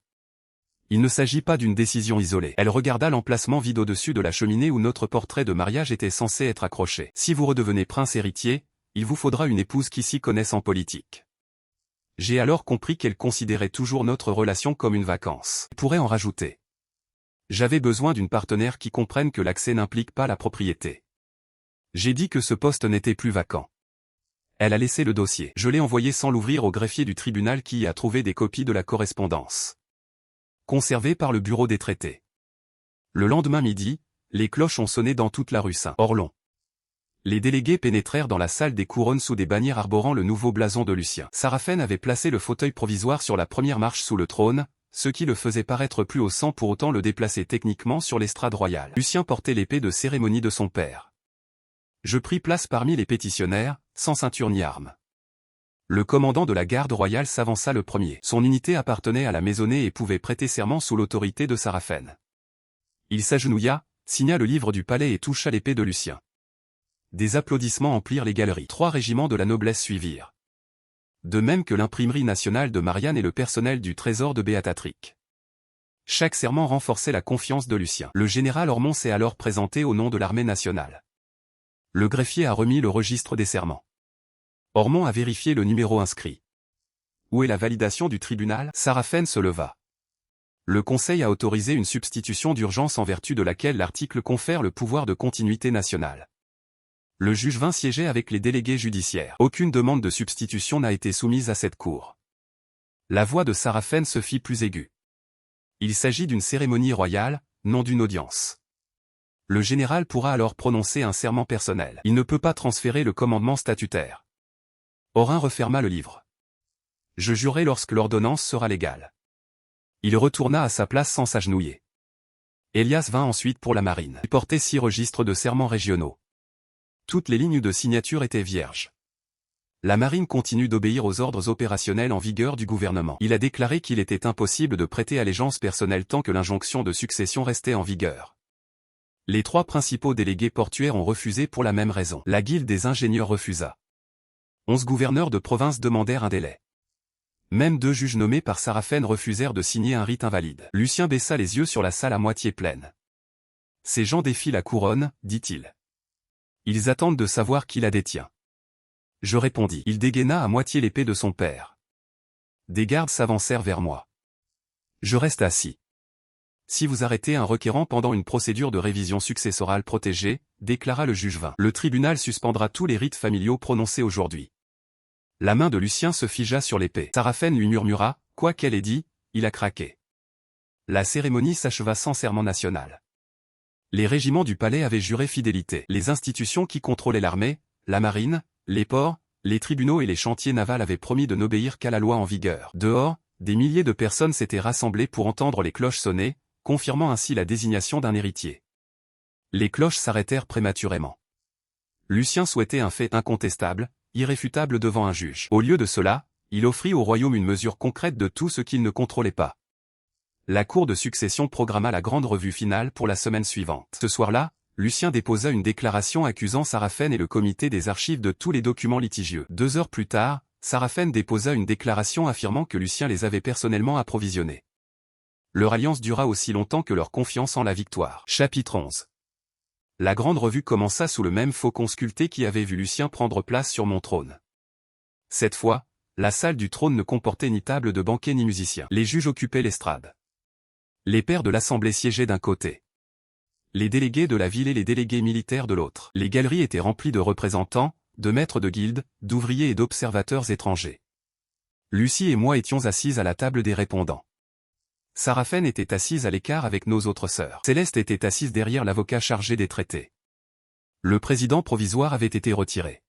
Il ne s'agit pas d'une décision isolée. Elle regarda l'emplacement vide au-dessus de la cheminée où notre portrait de mariage était censé être accroché. Si vous redevenez prince héritier, il vous faudra une épouse qui s'y connaisse en politique. J'ai alors compris qu'elle considérait toujours notre relation comme une vacance. Je pourrais en rajouter. J'avais besoin d'une partenaire qui comprenne que l'accès n'implique pas la propriété. J'ai dit que ce poste n'était plus vacant. Elle a laissé le dossier. Je l'ai envoyé sans l'ouvrir au greffier du tribunal qui y a trouvé des copies de la correspondance. Conservé par le bureau des traités. Le lendemain midi, les cloches ont sonné dans toute la rue Saint-Orlon. Les délégués pénétrèrent dans la salle des couronnes sous des bannières arborant le nouveau blason de Lucien. Sarafen avait placé le fauteuil provisoire sur la première marche sous le trône, ce qui le faisait paraître plus haut sans pour autant le déplacer techniquement sur l'estrade royale. Lucien portait l'épée de cérémonie de son père. Je pris place parmi les pétitionnaires, sans ceinture ni arme. Le commandant de la garde royale s'avança le premier. Son unité appartenait à la maisonnée et pouvait prêter serment sous l'autorité de Sarafen. Il s'agenouilla, signa le livre du palais et toucha l'épée de Lucien. Des applaudissements emplirent les galeries. 3 régiments de la noblesse suivirent. De même que l'imprimerie nationale de Marianne et le personnel du trésor de Béatrix. Chaque serment renforçait la confiance de Lucien. Le général Ormond s'est alors présenté au nom de l'armée nationale. Le greffier a remis le registre des serments. Ormond a vérifié le numéro inscrit. Où est la validation du tribunal? Sarafen se leva. Le Conseil a autorisé une substitution d'urgence en vertu de laquelle l'article confère le pouvoir de continuité nationale. Le juge vint siéger avec les délégués judiciaires. Aucune demande de substitution n'a été soumise à cette cour. La voix de Sarafen se fit plus aiguë. Il s'agit d'une cérémonie royale, non d'une audience. Le général pourra alors prononcer un serment personnel. Il ne peut pas transférer le commandement statutaire. Orin referma le livre. Je jurerai lorsque l'ordonnance sera légale. Il retourna à sa place sans s'agenouiller. Elias vint ensuite pour la marine. Il portait 6 registres de serments régionaux. Toutes les lignes de signature étaient vierges. La marine continue d'obéir aux ordres opérationnels en vigueur du gouvernement. Il a déclaré qu'il était impossible de prêter allégeance personnelle tant que l'injonction de succession restait en vigueur. Les 3 principaux délégués portuaires ont refusé pour la même raison. La guilde des ingénieurs refusa. 11 gouverneurs de province demandèrent un délai. Même 2 juges nommés par Sarafen refusèrent de signer un rite invalide. Lucien baissa les yeux sur la salle à moitié pleine. Ces gens défient la couronne, dit-il. Ils attendent de savoir qui la détient. Je répondis. Il dégaina à moitié l'épée de son père. Des gardes s'avancèrent vers moi. Je reste assis. Si vous arrêtez un requérant pendant une procédure de révision successorale protégée, déclara le juge Vin, le tribunal suspendra tous les rites familiaux prononcés aujourd'hui. La main de Lucien se figea sur l'épée. Sarafen lui murmura, quoi qu'elle ait dit, il a craqué. La cérémonie s'acheva sans serment national. Les régiments du palais avaient juré fidélité. Les institutions qui contrôlaient l'armée, la marine, les ports, les tribunaux et les chantiers navals avaient promis de n'obéir qu'à la loi en vigueur. Dehors, des milliers de personnes s'étaient rassemblées pour entendre les cloches sonner, confirmant ainsi la désignation d'un héritier. Les cloches s'arrêtèrent prématurément. Lucien souhaitait un fait incontestable, irréfutable devant un juge. Au lieu de cela, il offrit au royaume une mesure concrète de tout ce qu'il ne contrôlait pas. La cour de succession programma la grande revue finale pour la semaine suivante. Ce soir-là, Lucien déposa une déclaration accusant Sarafen et le comité des archives de tous les documents litigieux. 2 heures plus tard, Sarafen déposa une déclaration affirmant que Lucien les avait personnellement approvisionnés. Leur alliance dura aussi longtemps que leur confiance en la victoire. Chapitre 11. La grande revue commença sous le même faucon sculpté qui avait vu Lucien prendre place sur mon trône. Cette fois, la salle du trône ne comportait ni table de banquet ni musicien. Les juges occupaient l'estrade. Les pairs de l'assemblée siégeaient d'un côté. Les délégués de la ville et les délégués militaires de l'autre. Les galeries étaient remplies de représentants, de maîtres de guildes, d'ouvriers et d'observateurs étrangers. Lucie et moi étions assises à la table des répondants. Sarafen était assise à l'écart avec nos autres sœurs. Céleste était assise derrière l'avocat chargé des traités. Le président provisoire avait été retiré.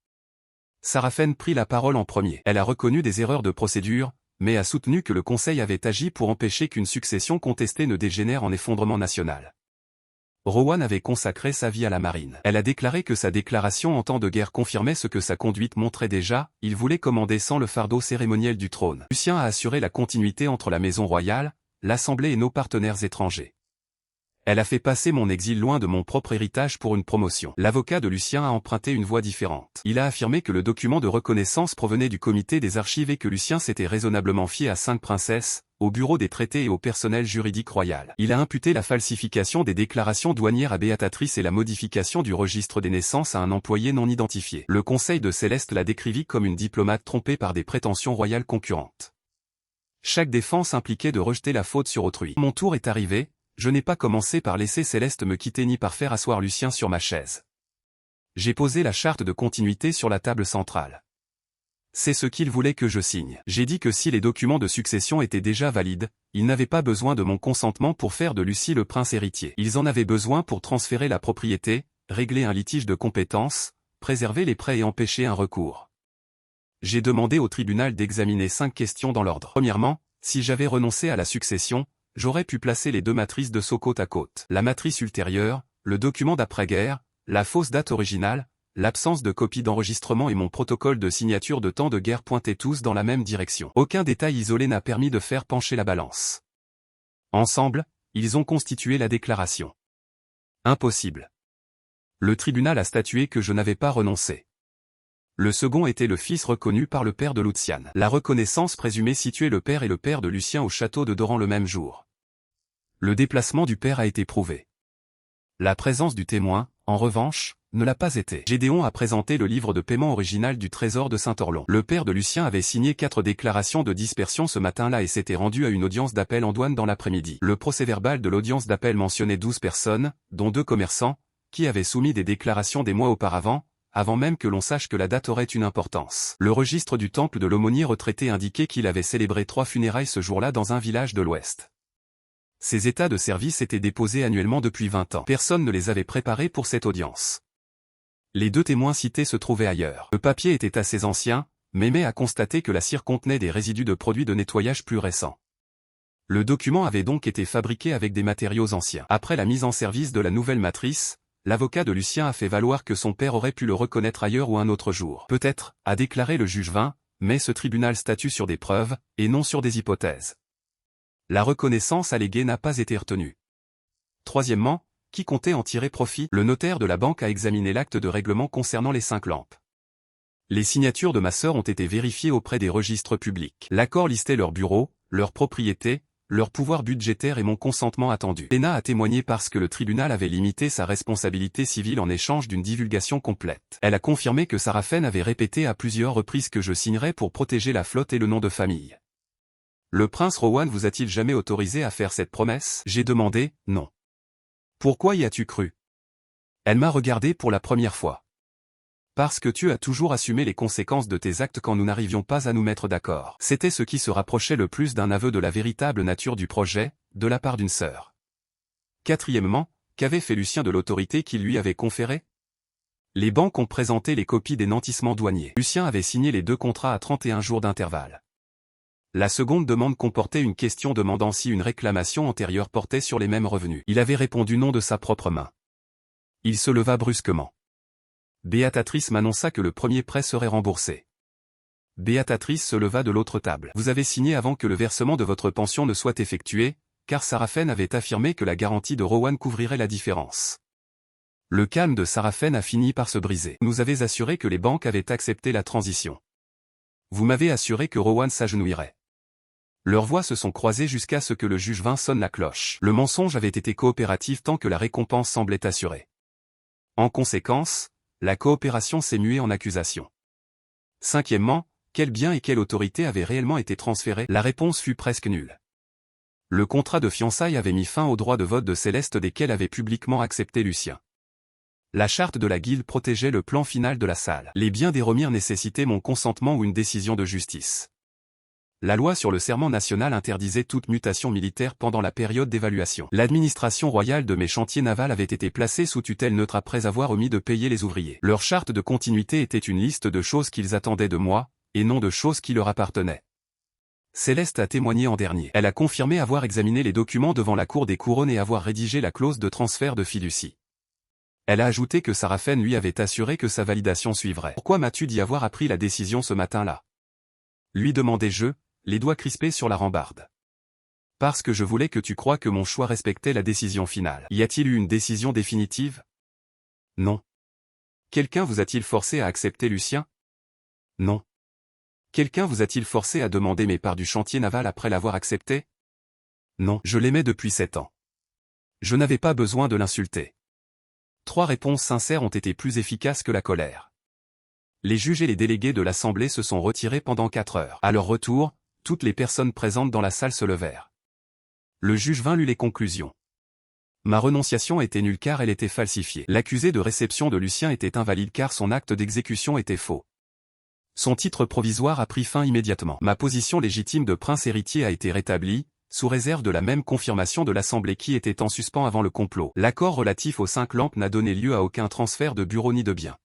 Sarafen prit la parole en premier. Elle a reconnu des erreurs de procédure, mais a soutenu que le Conseil avait agi pour empêcher qu'une succession contestée ne dégénère en effondrement national. Rowan avait consacré sa vie à la marine. Elle a déclaré que sa déclaration en temps de guerre confirmait ce que sa conduite montrait déjà, il voulait commander sans le fardeau cérémoniel du trône. Lucien a assuré la continuité entre la maison royale, l'Assemblée et nos partenaires étrangers. Elle a fait passer mon exil loin de mon propre héritage pour une promotion. L'avocat de Lucien a emprunté une voie différente. Il a affirmé que le document de reconnaissance provenait du comité des archives et que Lucien s'était raisonnablement fié à 5 princesses, au bureau des traités et au personnel juridique royal. Il a imputé la falsification des déclarations douanières à Béatatrice et la modification du registre des naissances à un employé non identifié. Le conseil de Céleste l'a décrivit comme une diplomate trompée par des prétentions royales concurrentes. Chaque défense impliquait de rejeter la faute sur autrui. Mon tour est arrivé, je n'ai pas commencé par laisser Céleste me quitter ni par faire asseoir Lucien sur ma chaise. J'ai posé la charte de continuité sur la table centrale. C'est ce qu'il voulait que je signe. J'ai dit que si les documents de succession étaient déjà valides, ils n'avaient pas besoin de mon consentement pour faire de Lucie le prince héritier. Ils en avaient besoin pour transférer la propriété, régler un litige de compétence, préserver les prêts et empêcher un recours. J'ai demandé au tribunal d'examiner 5 questions dans l'ordre. Premièrement, si j'avais renoncé à la succession, j'aurais pu placer les 2 matrices de Sceaux côte à côte. La matrice ultérieure, le document d'après-guerre, la fausse date originale, l'absence de copie d'enregistrement et mon protocole de signature de temps de guerre pointaient tous dans la même direction. Aucun détail isolé n'a permis de faire pencher la balance. Ensemble, ils ont constitué la déclaration. Impossible. Le tribunal a statué que je n'avais pas renoncé. Le second était le fils reconnu par le père de Luciane. La reconnaissance présumée situait le père et le père de Lucien au château de Doran le même jour. Le déplacement du père a été prouvé. La présence du témoin, en revanche, ne l'a pas été. Gédéon a présenté le livre de paiement original du trésor de Saint-Orlon. Le père de Lucien avait signé 4 déclarations de dispersion ce matin-là et s'était rendu à une audience d'appel en douane dans l'après-midi. Le procès-verbal de l'audience d'appel mentionnait 12 personnes, dont 2 commerçants, qui avaient soumis des déclarations des mois auparavant, avant même que l'on sache que la date aurait une importance. Le registre du temple de l'aumônier retraité indiquait qu'il avait célébré 3 funérailles ce jour-là dans un village de l'Ouest. Ces états de service étaient déposés annuellement depuis 20 ans. Personne ne les avait préparés pour cette audience. Les 2 témoins cités se trouvaient ailleurs. Le papier était assez ancien, Mémé a constaté que la cire contenait des résidus de produits de nettoyage plus récents. Le document avait donc été fabriqué avec des matériaux anciens. Après la mise en service de la nouvelle matrice, l'avocat de Lucien a fait valoir que son père aurait pu le reconnaître ailleurs ou un autre jour. Peut-être, a déclaré le juge 20, mais ce tribunal statue sur des preuves, et non sur des hypothèses. La reconnaissance alléguée n'a pas été retenue. Troisièmement, qui comptait en tirer profit? Le notaire de la banque a examiné l'acte de règlement concernant les 5 lampes. Les signatures de ma sœur ont été vérifiées auprès des registres publics. L'accord listait leurs bureaux, leurs propriétés, leur pouvoir budgétaire et mon consentement attendu. Léna a témoigné parce que le tribunal avait limité sa responsabilité civile en échange d'une divulgation complète. Elle a confirmé que Sarafen avait répété à plusieurs reprises que je signerais pour protéger la flotte et le nom de famille. Le prince Rowan vous a-t-il jamais autorisé à faire cette promesse? J'ai demandé, non. Pourquoi y as-tu cru? Elle m'a regardé pour la première fois. Parce que tu as toujours assumé les conséquences de tes actes quand nous n'arrivions pas à nous mettre d'accord. C'était ce qui se rapprochait le plus d'un aveu de la véritable nature du projet, de la part d'une sœur. Quatrièmement, qu'avait fait Lucien de l'autorité qu'il lui avait conférée? Les banques ont présenté les copies des nantissements douaniers. Lucien avait signé les 2 contrats à 31 jours d'intervalle. La seconde demande comportait une question demandant si une réclamation antérieure portait sur les mêmes revenus. Il avait répondu non de sa propre main. Il se leva brusquement. Béatatrice m'annonça que le premier prêt serait remboursé. Béatatrice se leva de l'autre table. Vous avez signé avant que le versement de votre pension ne soit effectué, car Sarafen avait affirmé que la garantie de Rowan couvrirait la différence. Le calme de Sarafen a fini par se briser. Vous nous avez assuré que les banques avaient accepté la transition. Vous m'avez assuré que Rowan s'agenouillerait. Leurs voix se sont croisées jusqu'à ce que le juge 20 sonne la cloche. Le mensonge avait été coopératif tant que la récompense semblait assurée. En conséquence, la coopération s'est muée en accusation. Cinquièmement, quel bien et quelle autorité avaient réellement été transférés? La réponse fut presque nulle. Le contrat de fiançailles avait mis fin au droit de vote de Céleste desquels avait publiquement accepté Lucien. La charte de la guilde protégeait le plan final de la salle. Les biens des Remire nécessitaient mon consentement ou une décision de justice. La loi sur le serment national interdisait toute mutation militaire pendant la période d'évaluation. L'administration royale de mes chantiers navals avait été placée sous tutelle neutre après avoir omis de payer les ouvriers. Leur charte de continuité était une liste de choses qu'ils attendaient de moi, et non de choses qui leur appartenaient. Céleste a témoigné en dernier. Elle a confirmé avoir examiné les documents devant la Cour des couronnes et avoir rédigé la clause de transfert de fiducie. Elle a ajouté que Sarafen lui avait assuré que sa validation suivrait. Pourquoi m'as-tu dit avoir appris la décision ce matin-là? Lui demandai-je, les doigts crispés sur la rambarde. Parce que je voulais que tu crois que mon choix respectait la décision finale. Y a-t-il eu une décision définitive? Non. Quelqu'un vous a-t-il forcé à accepter Lucien? Non. Quelqu'un vous a-t-il forcé à demander mes parts du chantier naval après l'avoir accepté? Non. Je l'aimais depuis 7 ans. Je n'avais pas besoin de l'insulter. 3 réponses sincères ont été plus efficaces que la colère. Les juges et les délégués de l'Assemblée se sont retirés pendant 4 heures. À leur retour, toutes les personnes présentes dans la salle se levèrent. Le juge 20 lut les conclusions. Ma renonciation était nulle car elle était falsifiée. L'accusé de réception de Lucien était invalide car son acte d'exécution était faux. Son titre provisoire a pris fin immédiatement. Ma position légitime de prince héritier a été rétablie, sous réserve de la même confirmation de l'Assemblée qui était en suspens avant le complot. L'accord relatif aux 5 lampes n'a donné lieu à aucun transfert de bureau ni de biens.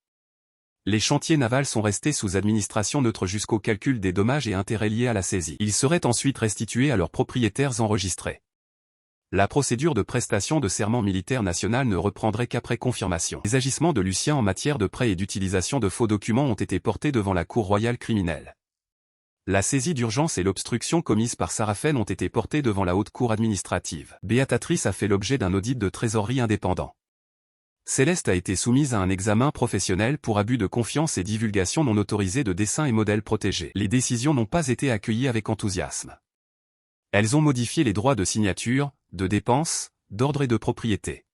Les chantiers navals sont restés sous administration neutre jusqu'au calcul des dommages et intérêts liés à la saisie. Ils seraient ensuite restitués à leurs propriétaires enregistrés. La procédure de prestation de serment militaire national ne reprendrait qu'après confirmation. Les agissements de Lucien en matière de prêt et d'utilisation de faux documents ont été portés devant la Cour royale criminelle. La saisie d'urgence et l'obstruction commise par Sarafen ont été portées devant la Haute Cour administrative. Béatatrice a fait l'objet d'un audit de trésorerie indépendant. Céleste a été soumise à un examen professionnel pour abus de confiance et divulgation non autorisée de dessins et modèles protégés. Les décisions n'ont pas été accueillies avec enthousiasme. Elles ont modifié les droits de signature, de dépense, d'ordre et de propriété.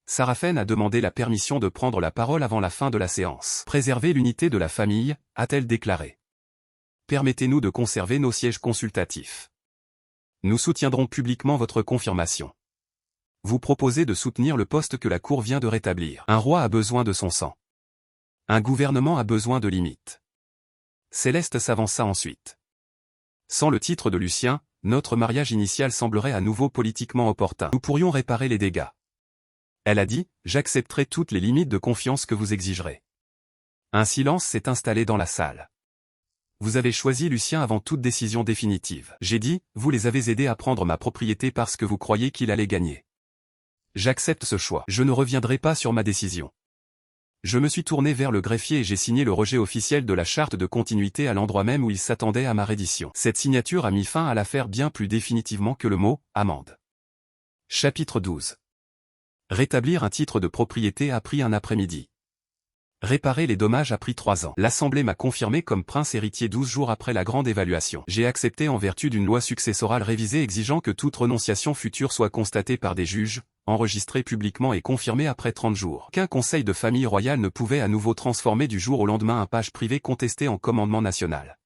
Sarafen a demandé la permission de prendre la parole avant la fin de la séance. Préserver l'unité de la famille, a-t-elle déclaré. Permettez-nous de conserver nos sièges consultatifs. Nous soutiendrons publiquement votre confirmation. Vous proposez de soutenir le poste que la Cour vient de rétablir. Un roi a besoin de son sang. Un gouvernement a besoin de limites. Céleste s'avança ensuite. Sans le titre de Lucien, notre mariage initial semblerait à nouveau politiquement opportun. Nous pourrions réparer les dégâts. Elle a dit, j'accepterai toutes les limites de confiance que vous exigerez. Un silence s'est installé dans la salle. Vous avez choisi Lucien avant toute décision définitive. J'ai dit, vous les avez aidés à prendre ma propriété parce que vous croyez qu'il allait gagner. J'accepte ce choix. Je ne reviendrai pas sur ma décision. Je me suis tourné vers le greffier et j'ai signé le rejet officiel de la charte de continuité à l'endroit même où il s'attendait à ma reddition. Cette signature a mis fin à l'affaire bien plus définitivement que le mot « amende ». Chapitre 12. Rétablir un titre de propriété a pris un après-midi. Réparer les dommages a pris 3 ans. L'Assemblée m'a confirmé comme prince héritier 12 jours après la grande évaluation. J'ai accepté en vertu d'une loi successorale révisée exigeant que toute renonciation future soit constatée par des juges, enregistrée publiquement et confirmée après 30 jours. Qu'un conseil de famille royale ne pouvait à nouveau transformer du jour au lendemain un page privé contesté en commandement national.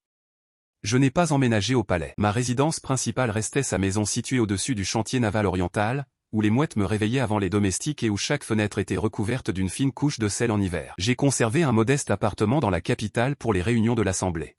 Je n'ai pas emménagé au palais. Ma résidence principale restait sa maison située au-dessus du chantier naval oriental, où les mouettes me réveillaient avant les domestiques et où chaque fenêtre était recouverte d'une fine couche de sel en hiver. J'ai conservé un modeste appartement dans la capitale pour les réunions de l'Assemblée.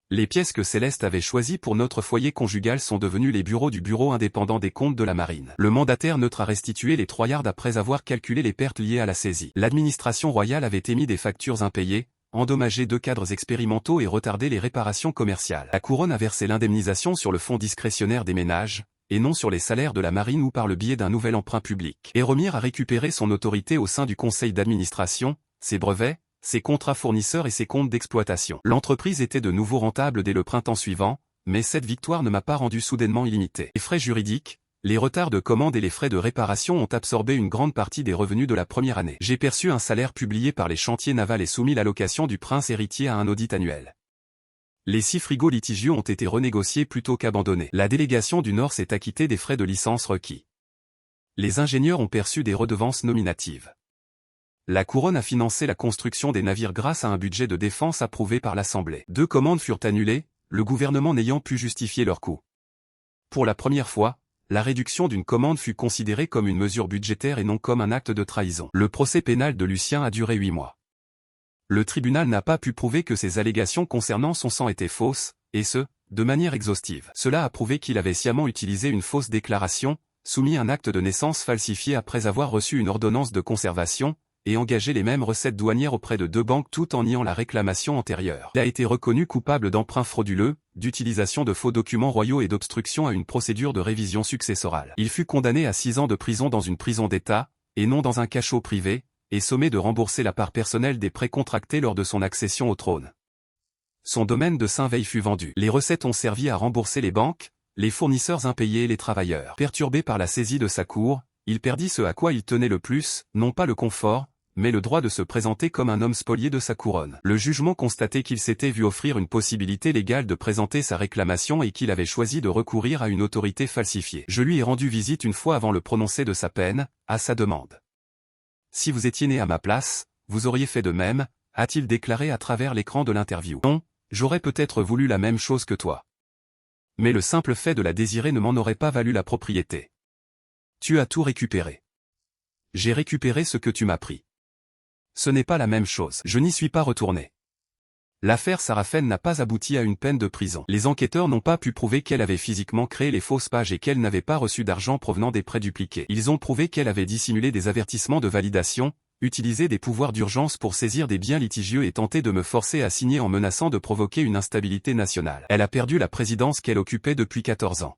Les pièces que Céleste avait choisies pour notre foyer conjugal sont devenues les bureaux du Bureau indépendant des comptes de la Marine. Le mandataire neutre a restitué les 3 yards après avoir calculé les pertes liées à la saisie. L'administration royale avait émis des factures impayées, endommagé 2 cadres expérimentaux et retardé les réparations commerciales. La couronne a versé l'indemnisation sur le fonds discrétionnaire des ménages, et non sur les salaires de la marine ou par le biais d'un nouvel emprunt public. Éromir a récupéré son autorité au sein du conseil d'administration, ses brevets, ses contrats fournisseurs et ses comptes d'exploitation. L'entreprise était de nouveau rentable dès le printemps suivant, mais cette victoire ne m'a pas rendu soudainement illimité. Les frais juridiques, les retards de commande et les frais de réparation ont absorbé une grande partie des revenus de la première année. J'ai perçu un salaire publié par les chantiers navals et soumis l'allocation du prince héritier à un audit annuel. Les 6 frigos litigieux ont été renégociés plutôt qu'abandonnés. La délégation du Nord s'est acquittée des frais de licence requis. Les ingénieurs ont perçu des redevances nominatives. La couronne a financé la construction des navires grâce à un budget de défense approuvé par l'Assemblée. 2 commandes furent annulées, le gouvernement n'ayant pu justifier leur coût. Pour la première fois, la réduction d'une commande fut considérée comme une mesure budgétaire et non comme un acte de trahison. Le procès pénal de Lucien a duré 8 mois. Le tribunal n'a pas pu prouver que ses allégations concernant son sang étaient fausses, et ce, de manière exhaustive. Cela a prouvé qu'il avait sciemment utilisé une fausse déclaration, soumis un acte de naissance falsifié après avoir reçu une ordonnance de conservation, et engagé les mêmes recettes douanières auprès de 2 banques tout en niant la réclamation antérieure. Il a été reconnu coupable d'emprunt frauduleux, d'utilisation de faux documents royaux et d'obstruction à une procédure de révision successorale. Il fut condamné à 6 ans de prison dans une prison d'État, et non dans un cachot privé, et sommé de rembourser la part personnelle des prêts contractés lors de son accession au trône. Son domaine de Saint-Veil fut vendu. Les recettes ont servi à rembourser les banques, les fournisseurs impayés et les travailleurs. Perturbé par la saisie de sa cour, il perdit ce à quoi il tenait le plus, non pas le confort, mais le droit de se présenter comme un homme spolié de sa couronne. Le jugement constatait qu'il s'était vu offrir une possibilité légale de présenter sa réclamation et qu'il avait choisi de recourir à une autorité falsifiée. Je lui ai rendu visite une fois avant le prononcé de sa peine, à sa demande. Si vous étiez né à ma place, vous auriez fait de même, a-t-il déclaré à travers l'écran de l'interview. Non, j'aurais peut-être voulu la même chose que toi. Mais le simple fait de la désirer ne m'en aurait pas valu la propriété. Tu as tout récupéré. J'ai récupéré ce que tu m'as pris. Ce n'est pas la même chose. Je n'y suis pas retourné. L'affaire Sarafen n'a pas abouti à une peine de prison. Les enquêteurs n'ont pas pu prouver qu'elle avait physiquement créé les fausses pages et qu'elle n'avait pas reçu d'argent provenant des prêts dupliqués. Ils ont prouvé qu'elle avait dissimulé des avertissements de validation, utilisé des pouvoirs d'urgence pour saisir des biens litigieux et tenté de me forcer à signer en menaçant de provoquer une instabilité nationale. Elle a perdu la présidence qu'elle occupait depuis 14 ans.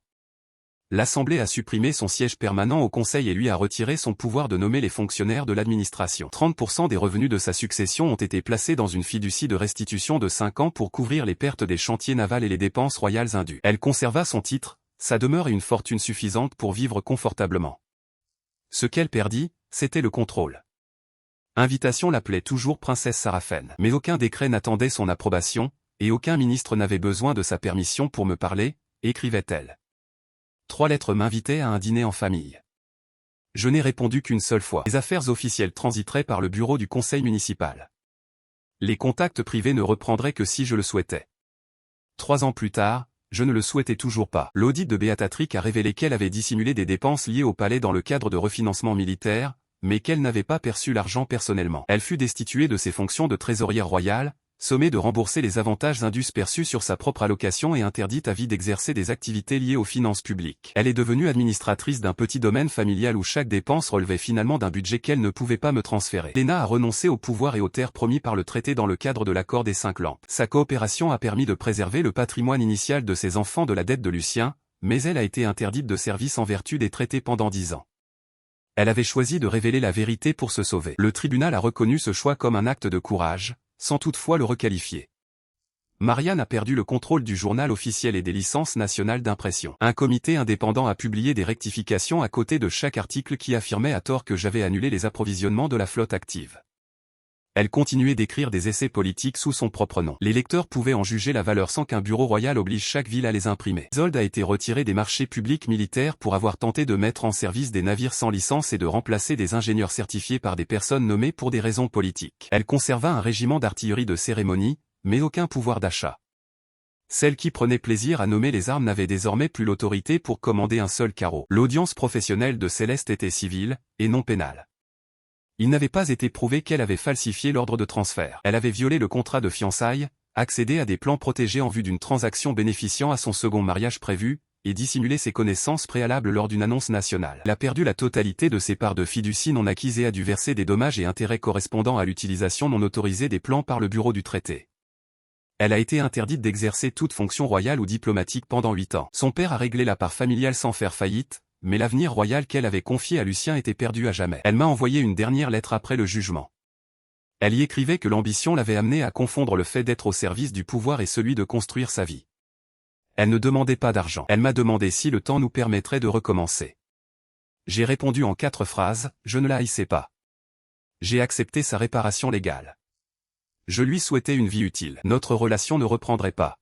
L'Assemblée a supprimé son siège permanent au Conseil et lui a retiré son pouvoir de nommer les fonctionnaires de l'administration. 30% des revenus de sa succession ont été placés dans une fiducie de restitution de 5 ans pour couvrir les pertes des chantiers navals et les dépenses royales indues. Elle conserva son titre, sa demeure et une fortune suffisante pour vivre confortablement. Ce qu'elle perdit, c'était le contrôle. Invitation l'appelait toujours princesse Sarafen. Mais aucun décret n'attendait son approbation, et aucun ministre n'avait besoin de sa permission pour me parler, écrivait-elle. 3 lettres m'invitaient à un dîner en famille. Je n'ai répondu qu'une seule fois. Les affaires officielles transiteraient par le bureau du conseil municipal. Les contacts privés ne reprendraient que si je le souhaitais. 3 ans plus tard, je ne le souhaitais toujours pas. L'audit de Béatrice a révélé qu'elle avait dissimulé des dépenses liées au palais dans le cadre de refinancement militaire, mais qu'elle n'avait pas perçu l'argent personnellement. Elle fut destituée de ses fonctions de trésorière royale, sommée de rembourser les avantages indus perçus sur sa propre allocation et interdite à vie d'exercer des activités liées aux finances publiques. Elle est devenue administratrice d'un petit domaine familial où chaque dépense relevait finalement d'un budget qu'elle ne pouvait pas me transférer. Léna a renoncé au pouvoir et aux terres promis par le traité dans le cadre de l'accord des 5 lampes. Sa coopération a permis de préserver le patrimoine initial de ses enfants de la dette de Lucien, mais elle a été interdite de service en vertu des traités pendant 10 ans. Elle avait choisi de révéler la vérité pour se sauver. Le tribunal a reconnu ce choix comme un acte de courage, sans toutefois le requalifier. Marianne a perdu le contrôle du journal officiel et des licences nationales d'impression. Un comité indépendant a publié des rectifications à côté de chaque article qui affirmait à tort que j'avais annulé les approvisionnements de la flotte active. Elle continuait d'écrire des essais politiques sous son propre nom. Les lecteurs pouvaient en juger la valeur sans qu'un bureau royal oblige chaque ville à les imprimer. Isolde a été retirée des marchés publics militaires pour avoir tenté de mettre en service des navires sans licence et de remplacer des ingénieurs certifiés par des personnes nommées pour des raisons politiques. Elle conserva un régiment d'artillerie de cérémonie, mais aucun pouvoir d'achat. Celle qui prenait plaisir à nommer les armes n'avait désormais plus l'autorité pour commander un seul carreau. L'audience professionnelle de Céleste était civile, et non pénale. Il n'avait pas été prouvé qu'elle avait falsifié l'ordre de transfert. Elle avait violé le contrat de fiançailles, accédé à des plans protégés en vue d'une transaction bénéficiant à son second mariage prévu, et dissimulé ses connaissances préalables lors d'une annonce nationale. Elle a perdu la totalité de ses parts de fiducie non acquises et a dû verser des dommages et intérêts correspondant à l'utilisation non autorisée des plans par le bureau du traité. Elle a été interdite d'exercer toute fonction royale ou diplomatique pendant 8 ans. Son père a réglé la part familiale sans faire faillite, mais l'avenir royal qu'elle avait confié à Lucien était perdu à jamais. Elle m'a envoyé une dernière lettre après le jugement. Elle y écrivait que l'ambition l'avait amenée à confondre le fait d'être au service du pouvoir et celui de construire sa vie. Elle ne demandait pas d'argent. Elle m'a demandé si le temps nous permettrait de recommencer. J'ai répondu en 4 phrases, je ne la haïssais pas. J'ai accepté sa réparation légale. Je lui souhaitais une vie utile. Notre relation ne reprendrait pas.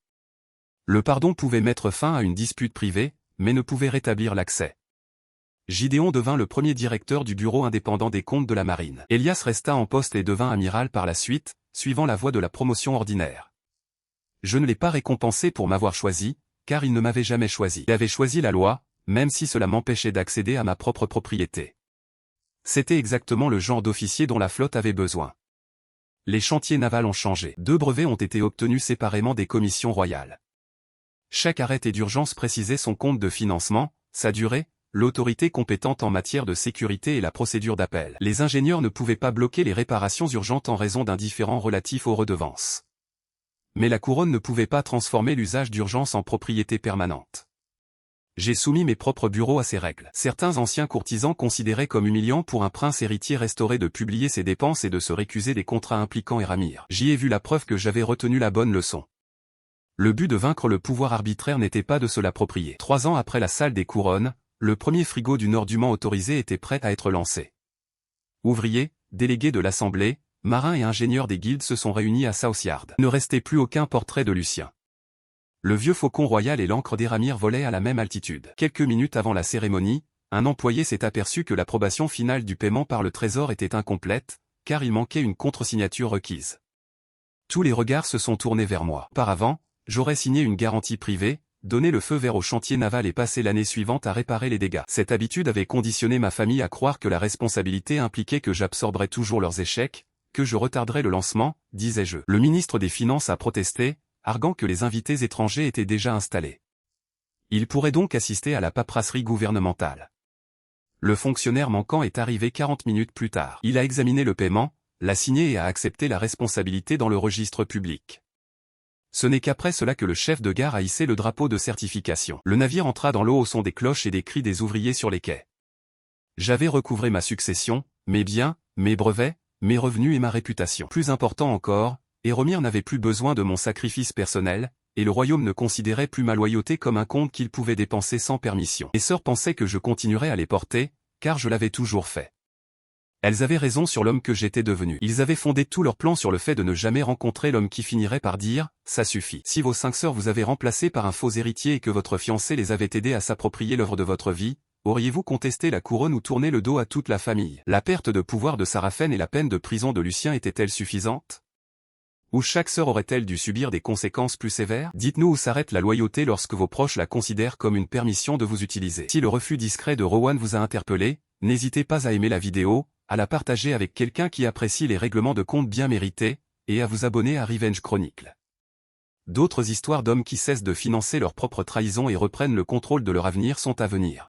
Le pardon pouvait mettre fin à une dispute privée, mais ne pouvait rétablir l'accès. Gideon devint le premier directeur du bureau indépendant des comptes de la marine. Elias resta en poste et devint amiral par la suite, suivant la voie de la promotion ordinaire. Je ne l'ai pas récompensé pour m'avoir choisi, car il ne m'avait jamais choisi. Il avait choisi la loi, même si cela m'empêchait d'accéder à ma propre propriété. C'était exactement le genre d'officier dont la flotte avait besoin. Les chantiers navals ont changé. 2 brevets ont été obtenus séparément des commissions royales. Chaque arrêté d'urgence précisait son compte de financement, sa durée, l'autorité compétente en matière de sécurité et la procédure d'appel. Les ingénieurs ne pouvaient pas bloquer les réparations urgentes en raison d'un différend relatif aux redevances. Mais la couronne ne pouvait pas transformer l'usage d'urgence en propriété permanente. J'ai soumis mes propres bureaux à ces règles. Certains anciens courtisans considéraient comme humiliant pour un prince héritier restauré de publier ses dépenses et de se récuser des contrats impliquant Éramir. J'y ai vu la preuve que j'avais retenu la bonne leçon. Le but de vaincre le pouvoir arbitraire n'était pas de se l'approprier. 3 ans après la salle des couronnes, le premier frigo du nord du Mans autorisé était prêt à être lancé. Ouvriers, délégués de l'Assemblée, marins et ingénieurs des guildes se sont réunis à Southyard. Il ne restait plus aucun portrait de Lucien. Le vieux faucon royal et l'encre d'Éramir volaient à la même altitude. Quelques minutes avant la cérémonie, un employé s'est aperçu que l'approbation finale du paiement par le Trésor était incomplète, car il manquait une contre-signature requise. Tous les regards se sont tournés vers moi. Auparavant, j'aurais signé une garantie privée, donné le feu vert au chantier naval et passé l'année suivante à réparer les dégâts. Cette habitude avait conditionné ma famille à croire que la responsabilité impliquait que j'absorberais toujours leurs échecs, que je retarderais le lancement, disais-je. Le ministre des Finances a protesté, arguant que les invités étrangers étaient déjà installés. Ils pourraient donc assister à la paperasserie gouvernementale. Le fonctionnaire manquant est arrivé 40 minutes plus tard. Il a examiné le paiement, l'a signé et a accepté la responsabilité dans le registre public. Ce n'est qu'après cela que le chef de gare a hissé le drapeau de certification. Le navire entra dans l'eau au son des cloches et des cris des ouvriers sur les quais. J'avais recouvré ma succession, mes biens, mes brevets, mes revenus et ma réputation. Plus important encore, Éromir n'avait plus besoin de mon sacrifice personnel, et le royaume ne considérait plus ma loyauté comme un compte qu'il pouvait dépenser sans permission. Mes sœurs pensaient que je continuerais à les porter, car je l'avais toujours fait. Elles avaient raison sur l'homme que j'étais devenu. Ils avaient fondé tout leur plan sur le fait de ne jamais rencontrer l'homme qui finirait par dire « ça suffit ». Si vos 5 sœurs vous avaient remplacé par un faux héritier et que votre fiancé les avait aidés à s'approprier l'œuvre de votre vie, auriez-vous contesté la couronne ou tourné le dos à toute la famille? La perte de pouvoir de Saraphène et la peine de prison de Lucien étaient-elles suffisantes? Ou chaque sœur aurait-elle dû subir des conséquences plus sévères? Dites-nous où s'arrête la loyauté lorsque vos proches la considèrent comme une permission de vous utiliser. Si le refus discret de Rowan vous a interpellé, n'hésitez pas à aimer la vidéo, à la partager avec quelqu'un qui apprécie les règlements de compte bien mérités, et à vous abonner à Revenge Chronicle. D'autres histoires d'hommes qui cessent de financer leur propre trahison et reprennent le contrôle de leur avenir sont à venir.